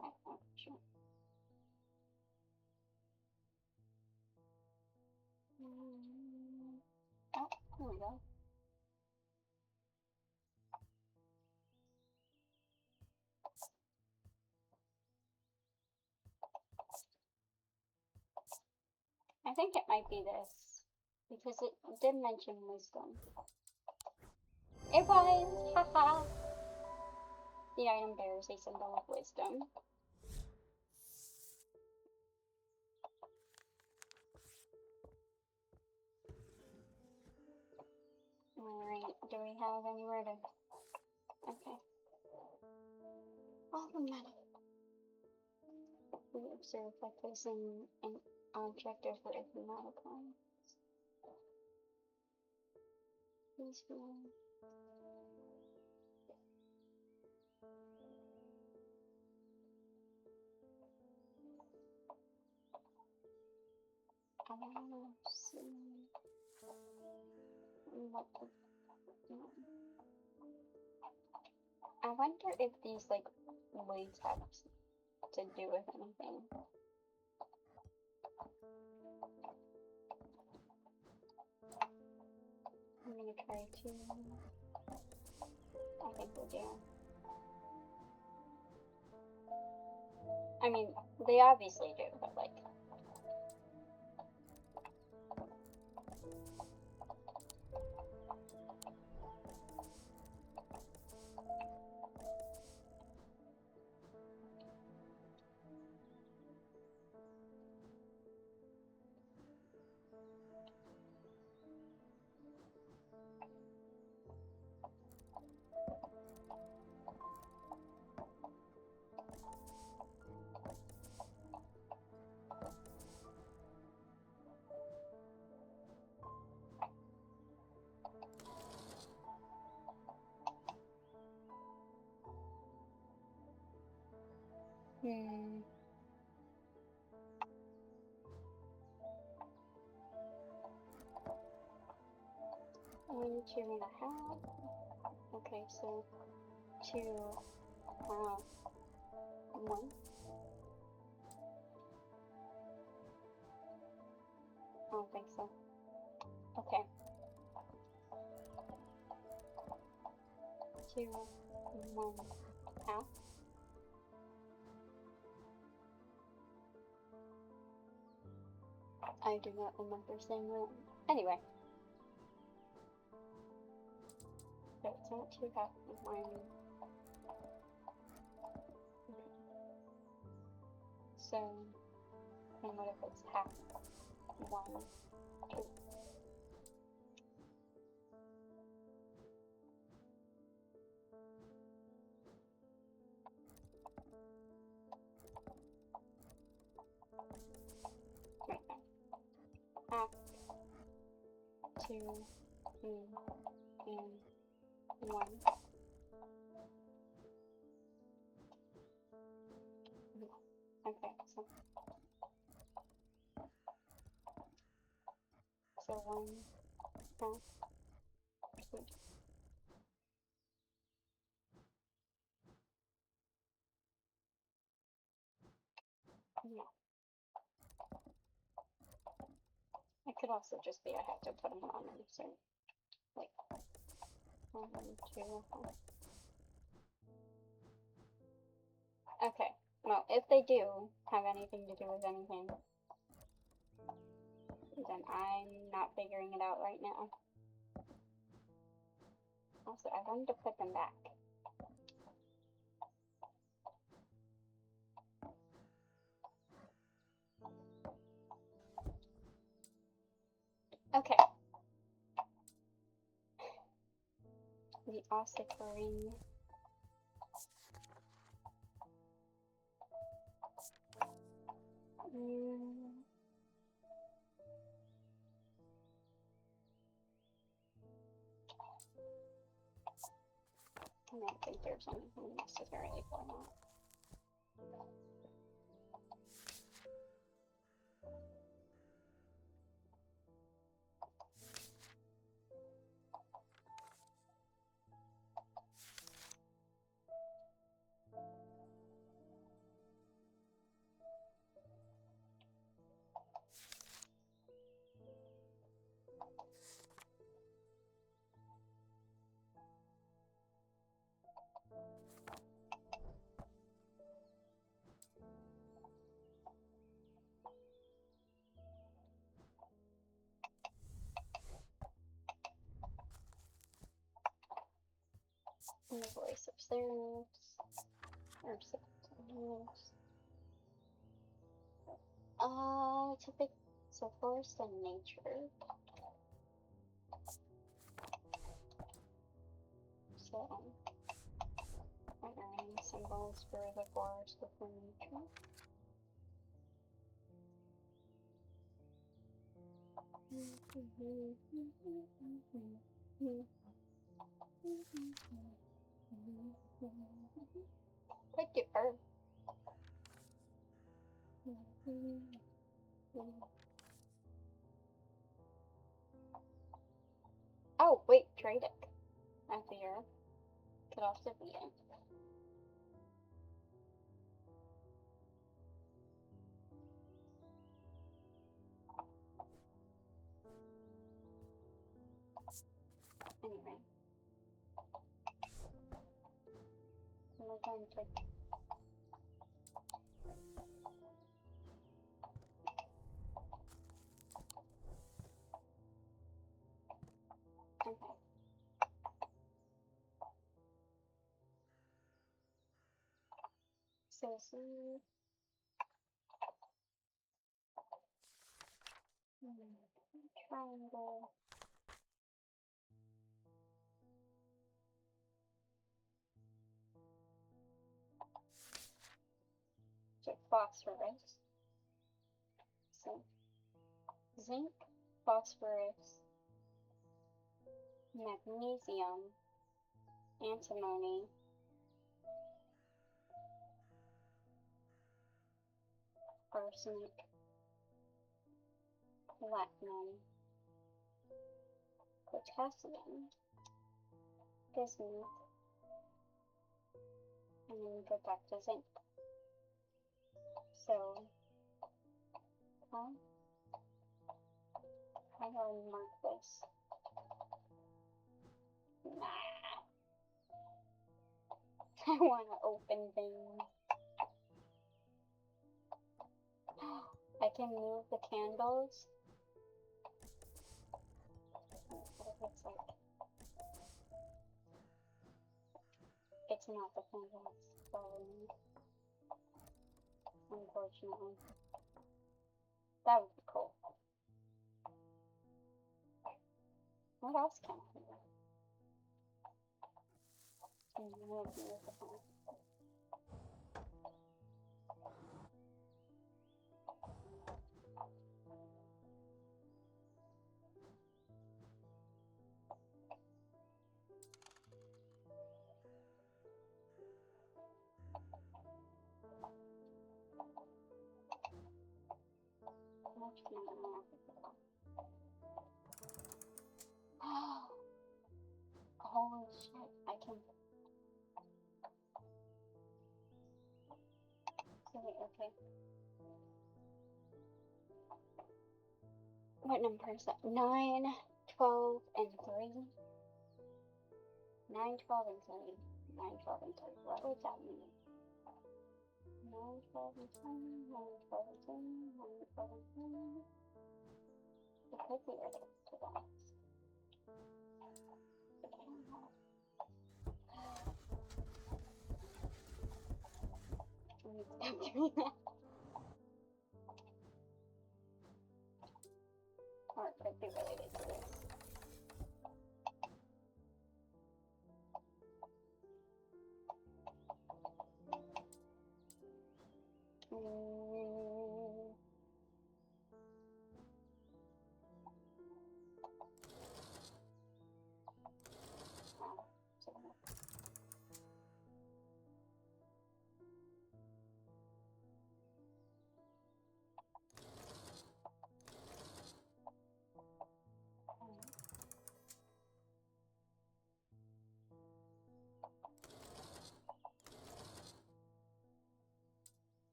I'm not sure. Oh, here we go. I think it might be this, because it did mention wisdom. It was! Haha! The item bears a symbol of wisdom. Alright, do we have anywhere to... Okay. All the money. We observe by placing an object over a monocle. Please feel. I want to see what the... I wonder if these, like, weights have to do with anything. I'm gonna try to... I think we do. I mean, they obviously do, but, like... And 2.5. Okay, so 2.5. 1. I don't think so. Okay. 2.5. I do not remember saying that. Anyway. So it's not 2.5. Okay. So And what if it's half? 1, 2. Right now. Half, 2, 3, and 1. Okay, so 1, half, 2. Yeah. It could also just be I have to put them on them, so like 1, 2. Okay. Well, if they do have anything to do with anything, then I'm not figuring it out right now. Also, I wanted to put them back. Okay. The ossifering. I don't think there's anything necessarily for that. And the voice of Theranos. Or Theranos. Typical. So forest and nature. So, are there any symbols for the forest within nature? Pick your bird. Oh, wait, trade it. Up here. Could also be it. Anyway. We're going to okay. So see triangle. So phosphorus. So zinc, phosphorus, magnesium, antimony, arsenic, platinum, potassium, bismuth, and then we go back to zinc. So, how do I mark this? Nah. I want to open things. I can move the candles. What if it's like... It's not the candles, unfortunately. That would be cool. What else can I do? Holy shit, I can. Okay. What number is that? 9, 12, and 3? 9, 12, and 3. 9, 12, and 3. What would that mean? 9, 12, and 3. 9, 12, and 3. 9, 12, and 3. It could be related to that. Stop doing that. Or it could be related to this.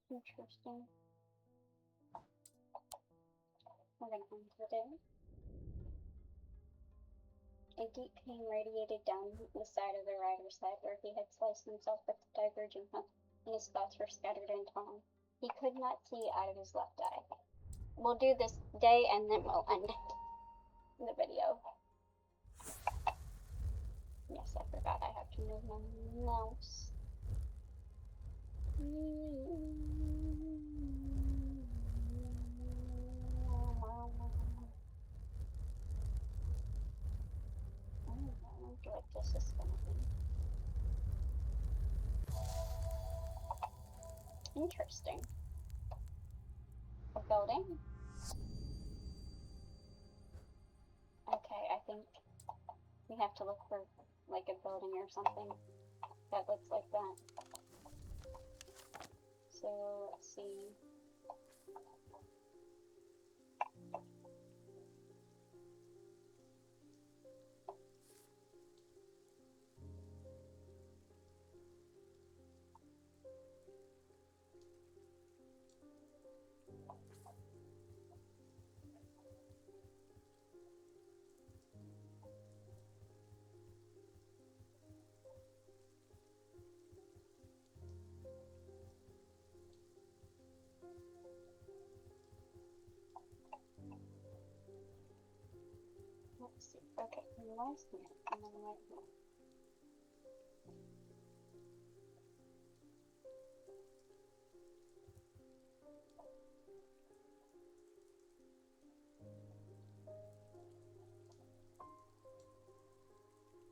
Interesting. What am I going to do? A deep pain radiated down the side of the rider's head where he had sliced himself with the diverging hook, and his thoughts were scattered and torn. He could not see out of his left eye. We'll do this day and then we'll end the video. Yes, I forgot I have to move my mouse. I wonder what this is gonna be. Interesting. A building? Okay, I think we have to look for like a building or something that looks like that. So let's see. Let's see. Okay, where's here? I'm gonna right here.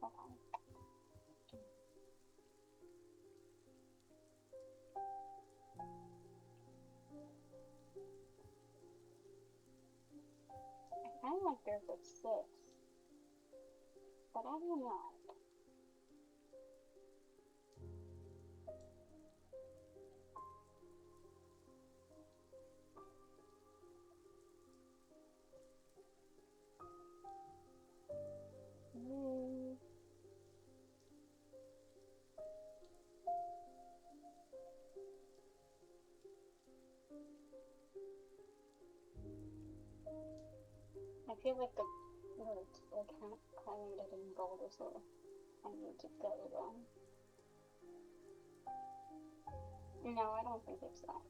Okay. I kind of like there's a 6, but I don't know. I feel like the words like highlighted in gold is where I need to go though. No, I don't think it's that.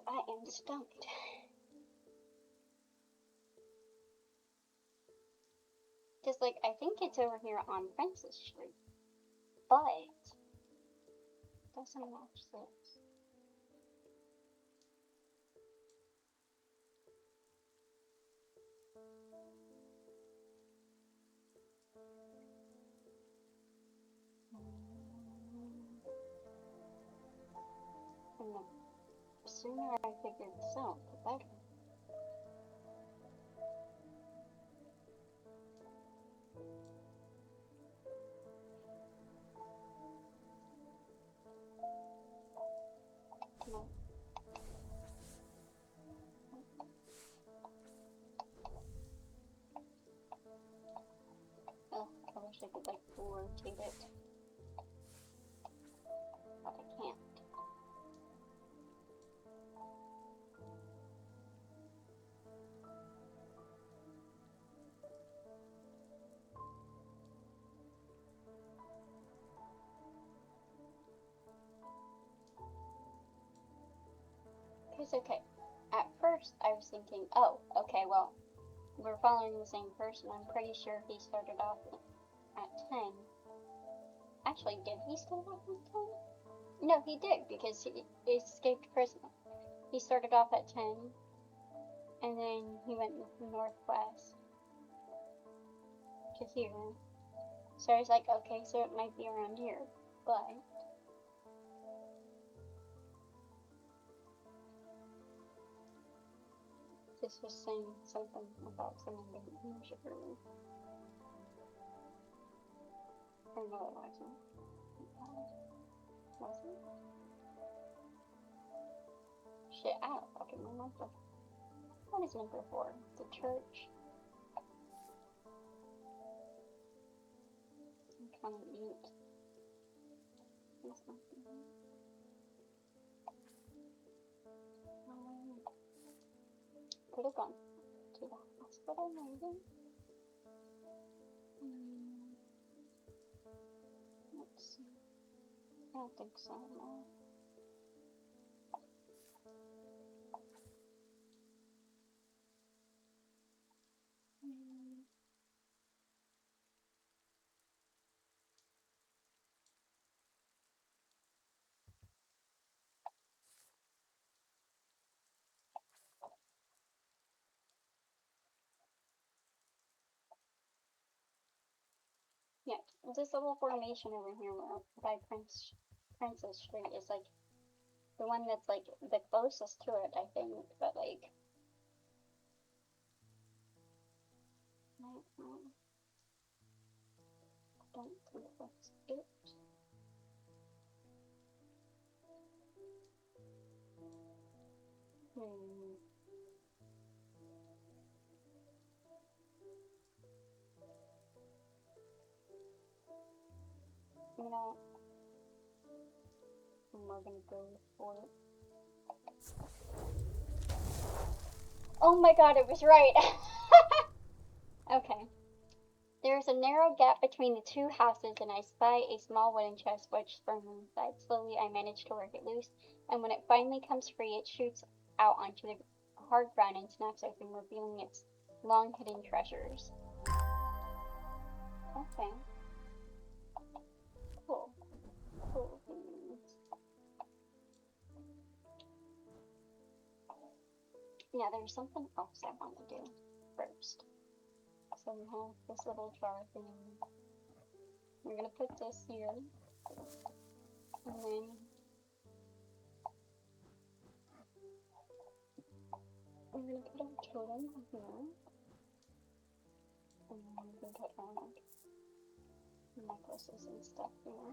I am stumped. Just like, I think it's over here on Francis Street, but doesn't match this. And the sooner I figure this out, the better. No. Oh, I wish I could like rotate it, but I can't. It's okay. At first, I was thinking, oh, okay, well, we're following the same person. I'm pretty sure he started off at 10. Actually, did he start off at 10? No, he did, because he escaped prison. He started off at 10, and then he went northwest to here. So I was like, okay, so it might be around here, but this was saying something about someone being injured. Or no, it wasn't. Was it? Shit, I don't fucking remember. What is number 4? The church. I'm kind of mute. Could have gone to the hospital, maybe. Let's see. I don't think so, no. This little formation over here by Princess Street is like the one that's like the closest to it, I think, but like I don't think that's it. You know, we're gonna go for it. Oh my god, it was right! Okay. There is a narrow gap between the two houses, and I spy a small wooden chest wedged firmly inside. Slowly, I manage to work it loose, and when it finally comes free, it shoots out onto the hard ground and snaps open, revealing its long hidden treasures. Okay. Cool. Cool. Yeah, there's something else I want to do first. So we have this little jar thing. We're gonna put this here, and then we're gonna put a totem here, and then we can put our necklaces and stuff here.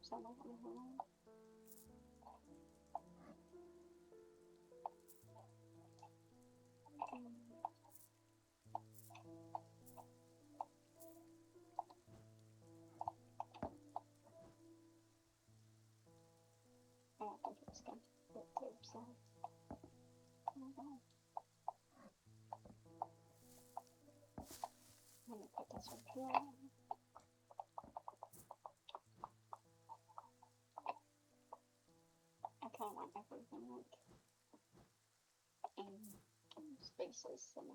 Some of them here. I don't think it's gonna fit through, so I don't know. I'm gonna put this one here. I kind of want everything like in spaces, and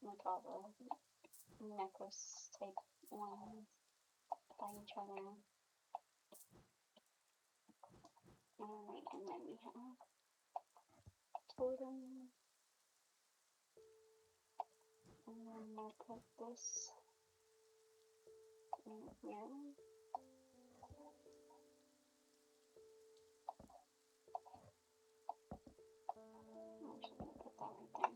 like all the necklace type ones by each other. Alright, and then we have totem. And then I'll put this in here. I'm actually gonna put that right there.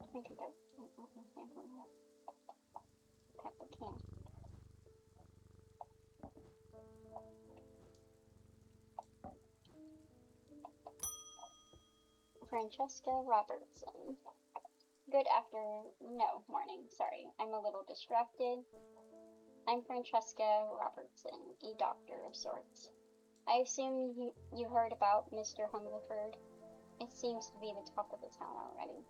I think that pepper can. Francesca Robertson. Good morning, sorry. I'm a little distracted. I'm Francesca Robertson, a doctor of sorts. I assume you heard about Mr. Hungerford. It seems to be the talk of the town already.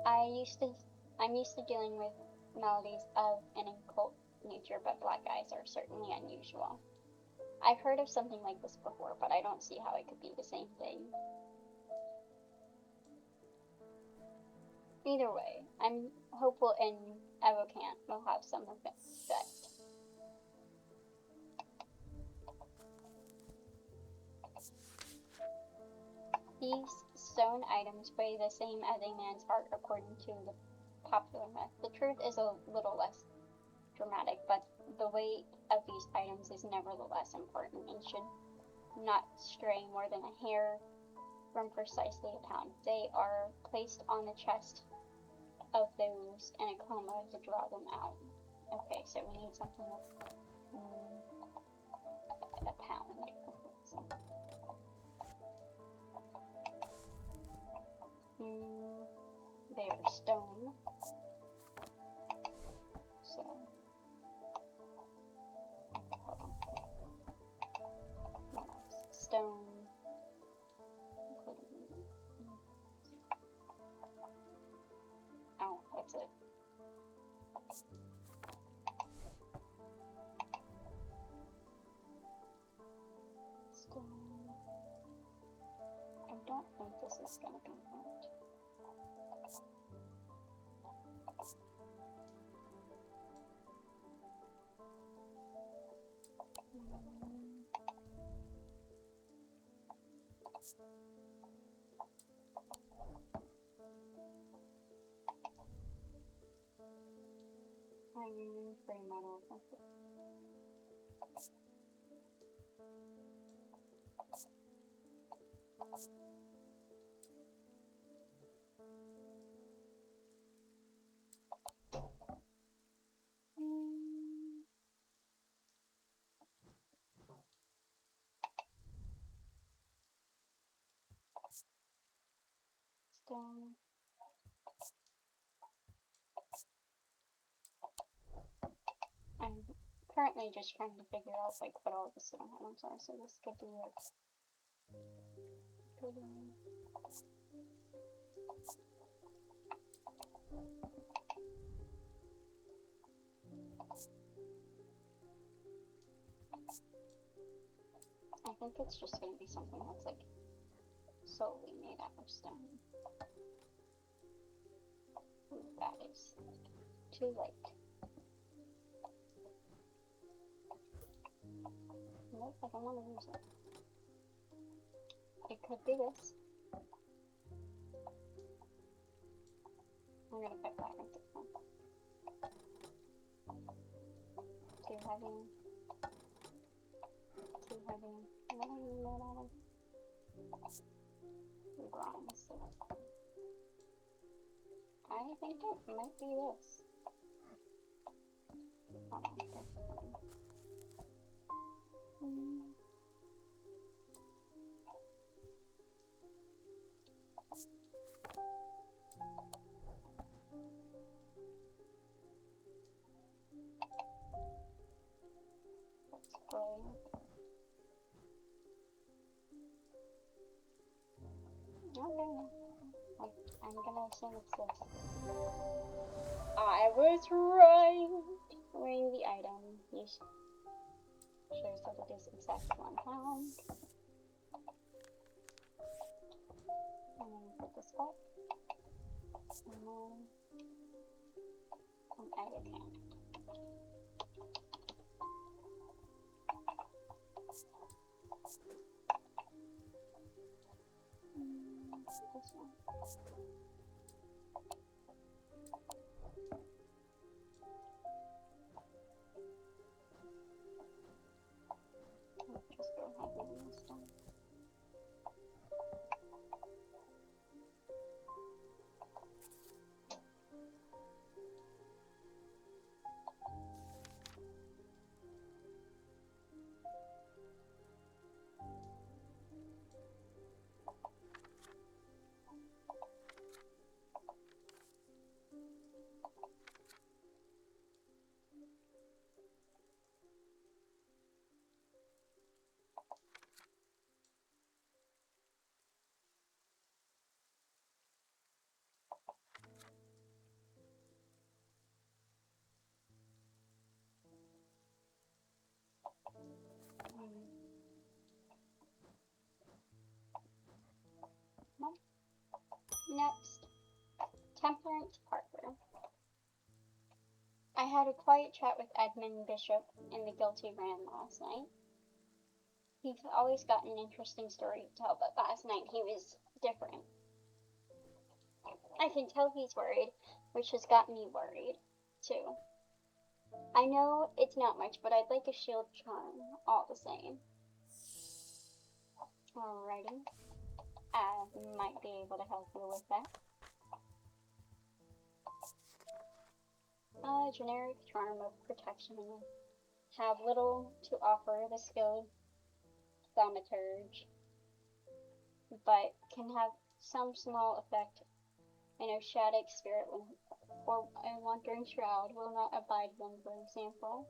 I'm used to dealing with maladies of an occult nature, but black eyes are certainly unusual. I've heard of something like this before, but I don't see how it could be the same thing. Either way, I'm hopeful in Evocant will have some effect. These stone items weigh the same as a man's heart according to the popular myth. The truth is a little less dramatic, but the weight of these items is nevertheless important and should not stray more than a hair from precisely a pound. They are placed on the chest of those in a coma to draw them out. Okay, so we need something that's a pound. They're stone. So, hold on. What else? Stone. Oh, that's it. Stone. I don't think this is gonna be right. Iron, gray metal. Stone. I'm currently just trying to figure out like what all the stone items are, so this could be like I think it's just gonna be something that's like solely made out of stone. Ooh, that is too light. Nope, I don't want to use it. It could be this. I'm gonna put that into one. Too heavy. Too heavy. What are you made out of? Bronze. I think it might be this. Oh, no, that's gray. Okay. I'm gonna assume it's this. I was right! Wearing the item shows that it is exactly 1 pound. And then put this back. And then an egg account. This one. Just go ahead and this one. Next, Temperance Parker. I had a quiet chat with Edmund Bishop in the Guilty Ran last night. He's always got an interesting story to tell, but last night he was different. I can tell he's worried, which has got me worried, too. I know it's not much, but I'd like a shield charm, all the same. Alrighty. I might be able to help you with that. A generic charm of protection. Have little to offer the skilled thaumaturge, but can have some small effect. An oceanic spirit or a wandering shroud will not abide them, for example.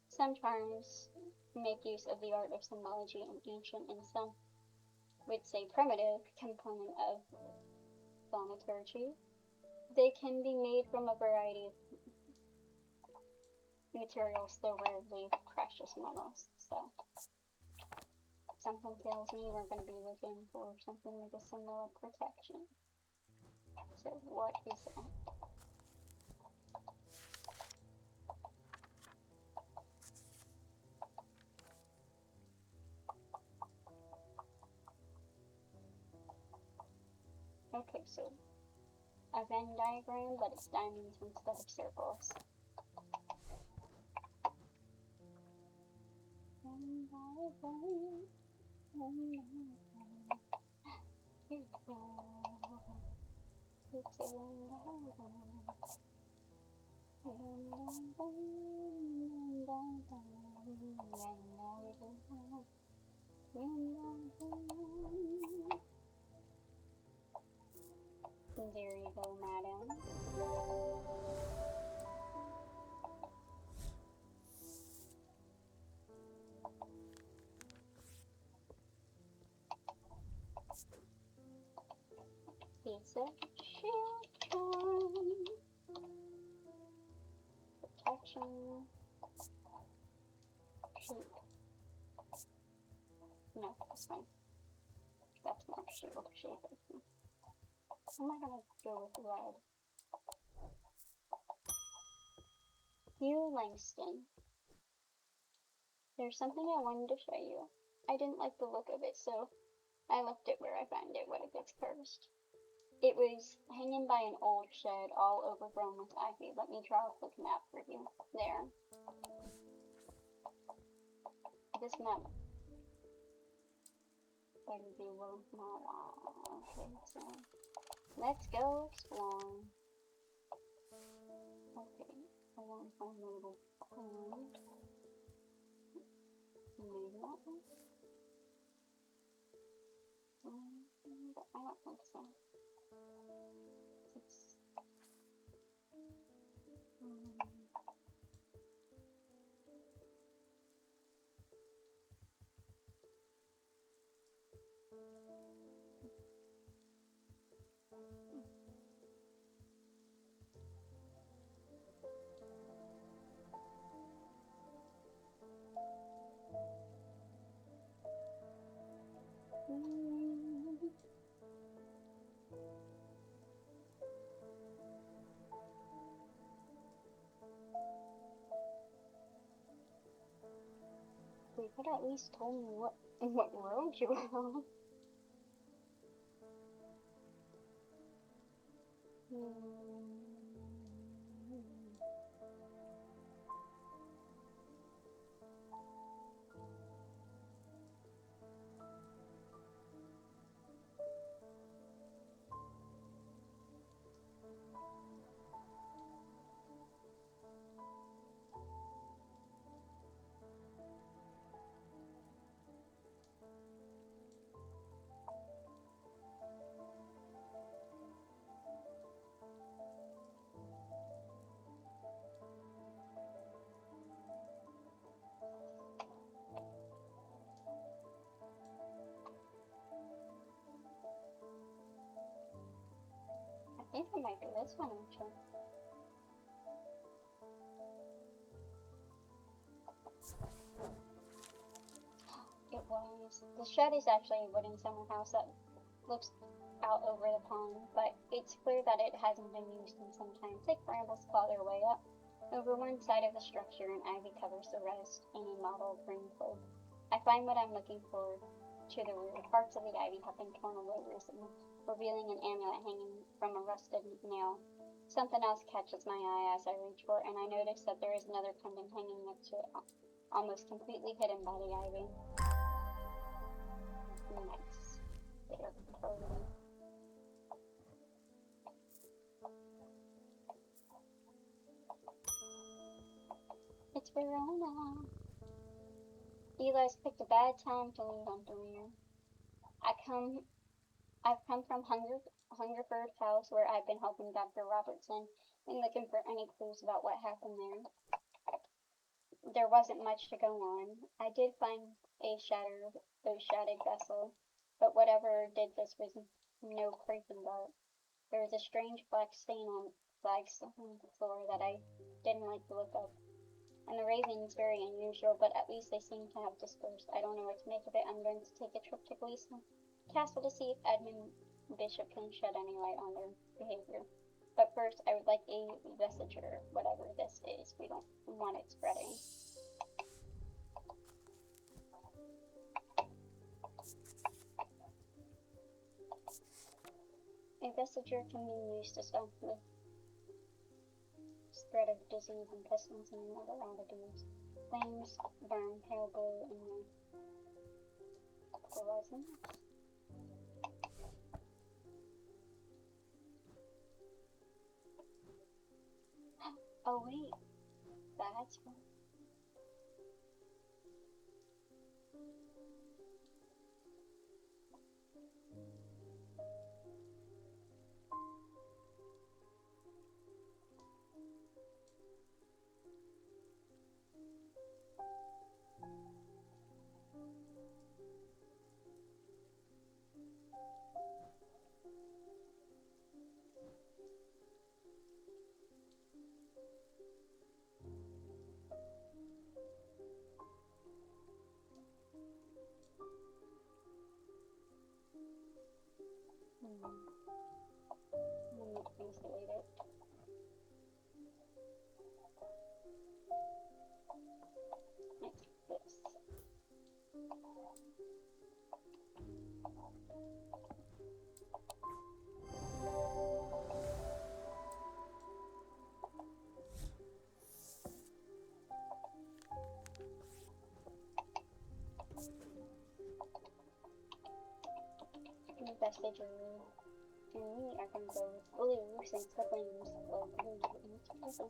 Some charms make use of the art of symbology, an ancient and some would say primitive component of thaumaturgy. They can be made from a variety of materials, though rarely precious metals. So something tells me we're going to be looking for something with a similar protection. So what is that? Okay, so a Venn diagram, but it's diamonds instead of circles. Venn diagram, Venn diagram. Here we go. It's a Venn diagram. Venn diagram. There you go, madam. Piece of shield charm. Protection. Shoot. No, that's fine. That's more shield shape. I'm not gonna go with red. Hugh Langston. There's something I wanted to show you. I didn't like the look of it, so I left it where I found it when it gets cursed. It was hanging by an old shed, all overgrown with ivy. Let me draw a quick map for you. There. This map. Baby will not. Okay, so let's go explore. Okay, I want to find a little pond. Maybe that one. I don't think so. It's, They could at least told me what road you were on. I think it might be this one actually. It was. The shed is actually a wooden summer house that looks out over the pond, but it's clear that it hasn't been used in some time. Thick brambles claw their way up over one side of the structure, and ivy covers the rest in a mottled green cloak. I find what I'm looking for to the rear. Parts of the ivy have been torn away recently, revealing an amulet hanging from a rusted nail. Something else catches my eye as I reach for it, and I notice that there is another pendant hanging next to it, almost completely hidden by the ivy. Nice. There, totally. It's Verona. Eli's picked a bad time to leave Underwear. I've come from Hungerford House, where I've been helping Dr. Robertson and looking for any clues about what happened there. There wasn't much to go on. I did find a shattered vessel, but whatever did this was no creeping dark. There was a strange black stain on flagstone floor that I didn't like the look of. And the ravings very unusual, but at least they seem to have dispersed. I don't know what to make of it. I'm going to take a trip to Gleason Castle to see if Edmund Bishop can shed any light on their behavior. But first, I would like a vesture, whatever this is. We don't want it spreading. A vestiger can be used to stop the spread of disease and pestilence in other oddities. Flames burn pale blue in the horizon. Oh wait, that's one. I'm not going to delete it. Like this. The vestiger and we are going to go blue since the flames glow blue in each person.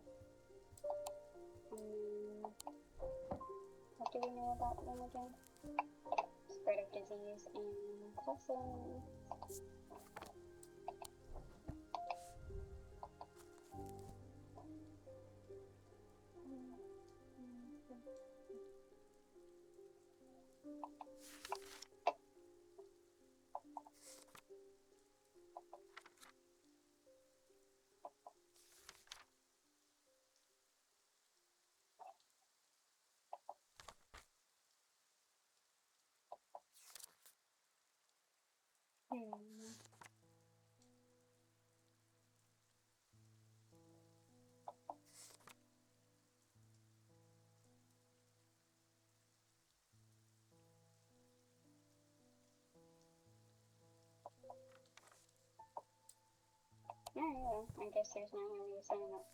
What do we know about them again? Spread of disease and pestilence. Alright, well, I guess there's not really a sign up.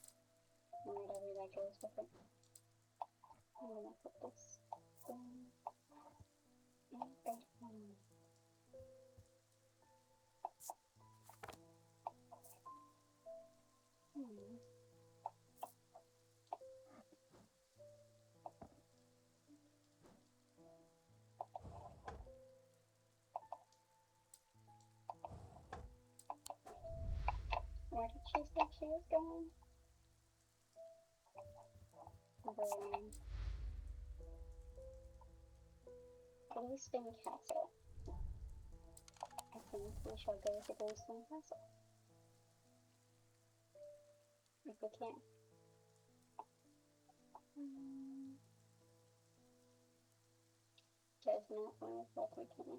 And whatever that goes with it. I'm gonna put this down. And back on. Where did she say she was going? Greystone Castle. I think we shall go to Greystone Castle. If we can. Does not look like we can.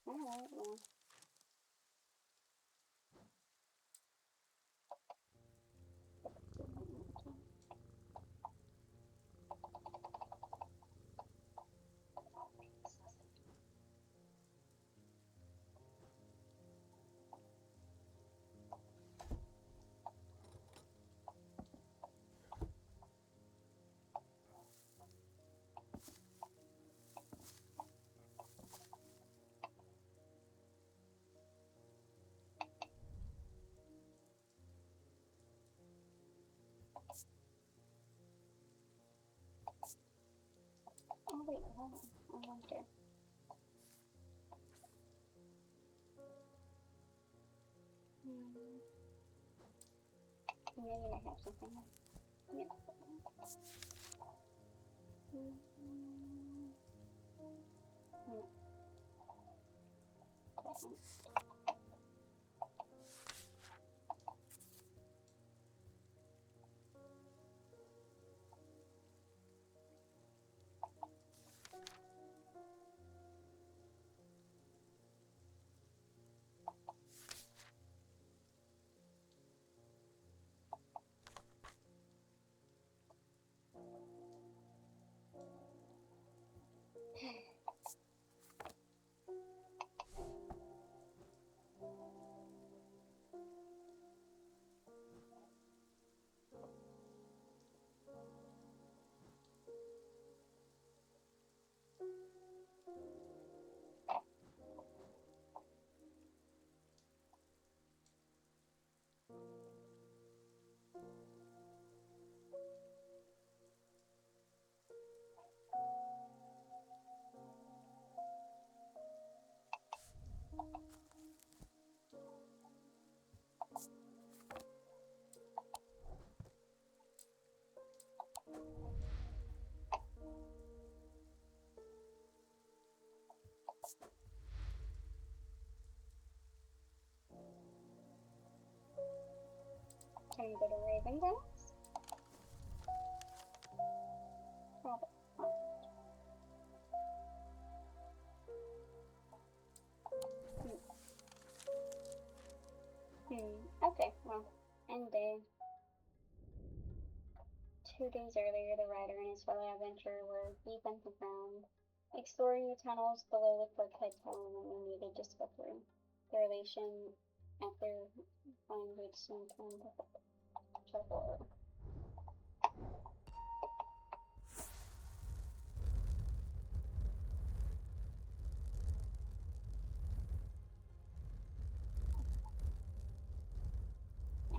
Alright, well. Oh wait, hold on. I wonder. Maybe I have something. Yeah. Can we go to Raven Dance? Probably not. Okay, well, end day. 2 days earlier, the rider and his fellow adventurer were deep underground, exploring the tunnels below the Crooked Town that we needed to slip through. The relation at their language soon turned to horror.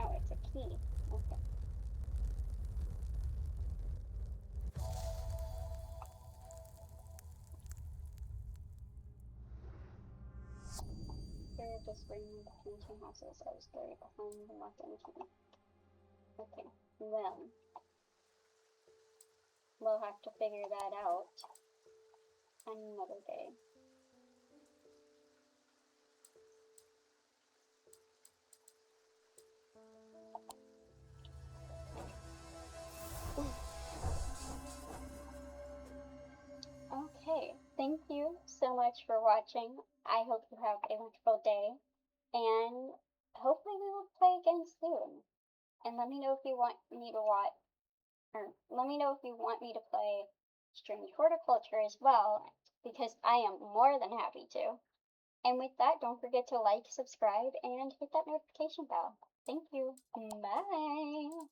Oh, it's a key. Okay. They're just bringing between two houses. I was buried behind the locked entry. Okay, well, we'll have to figure that out another day. Okay, thank you so much for watching. I hope you have a wonderful day, and hopefully we will play again soon. And let me know if you want me to watch, or let me know if you want me to play Strange Horticulture as well, because I am more than happy to. And with that, don't forget to like, subscribe, and hit that notification bell. Thank you. Bye.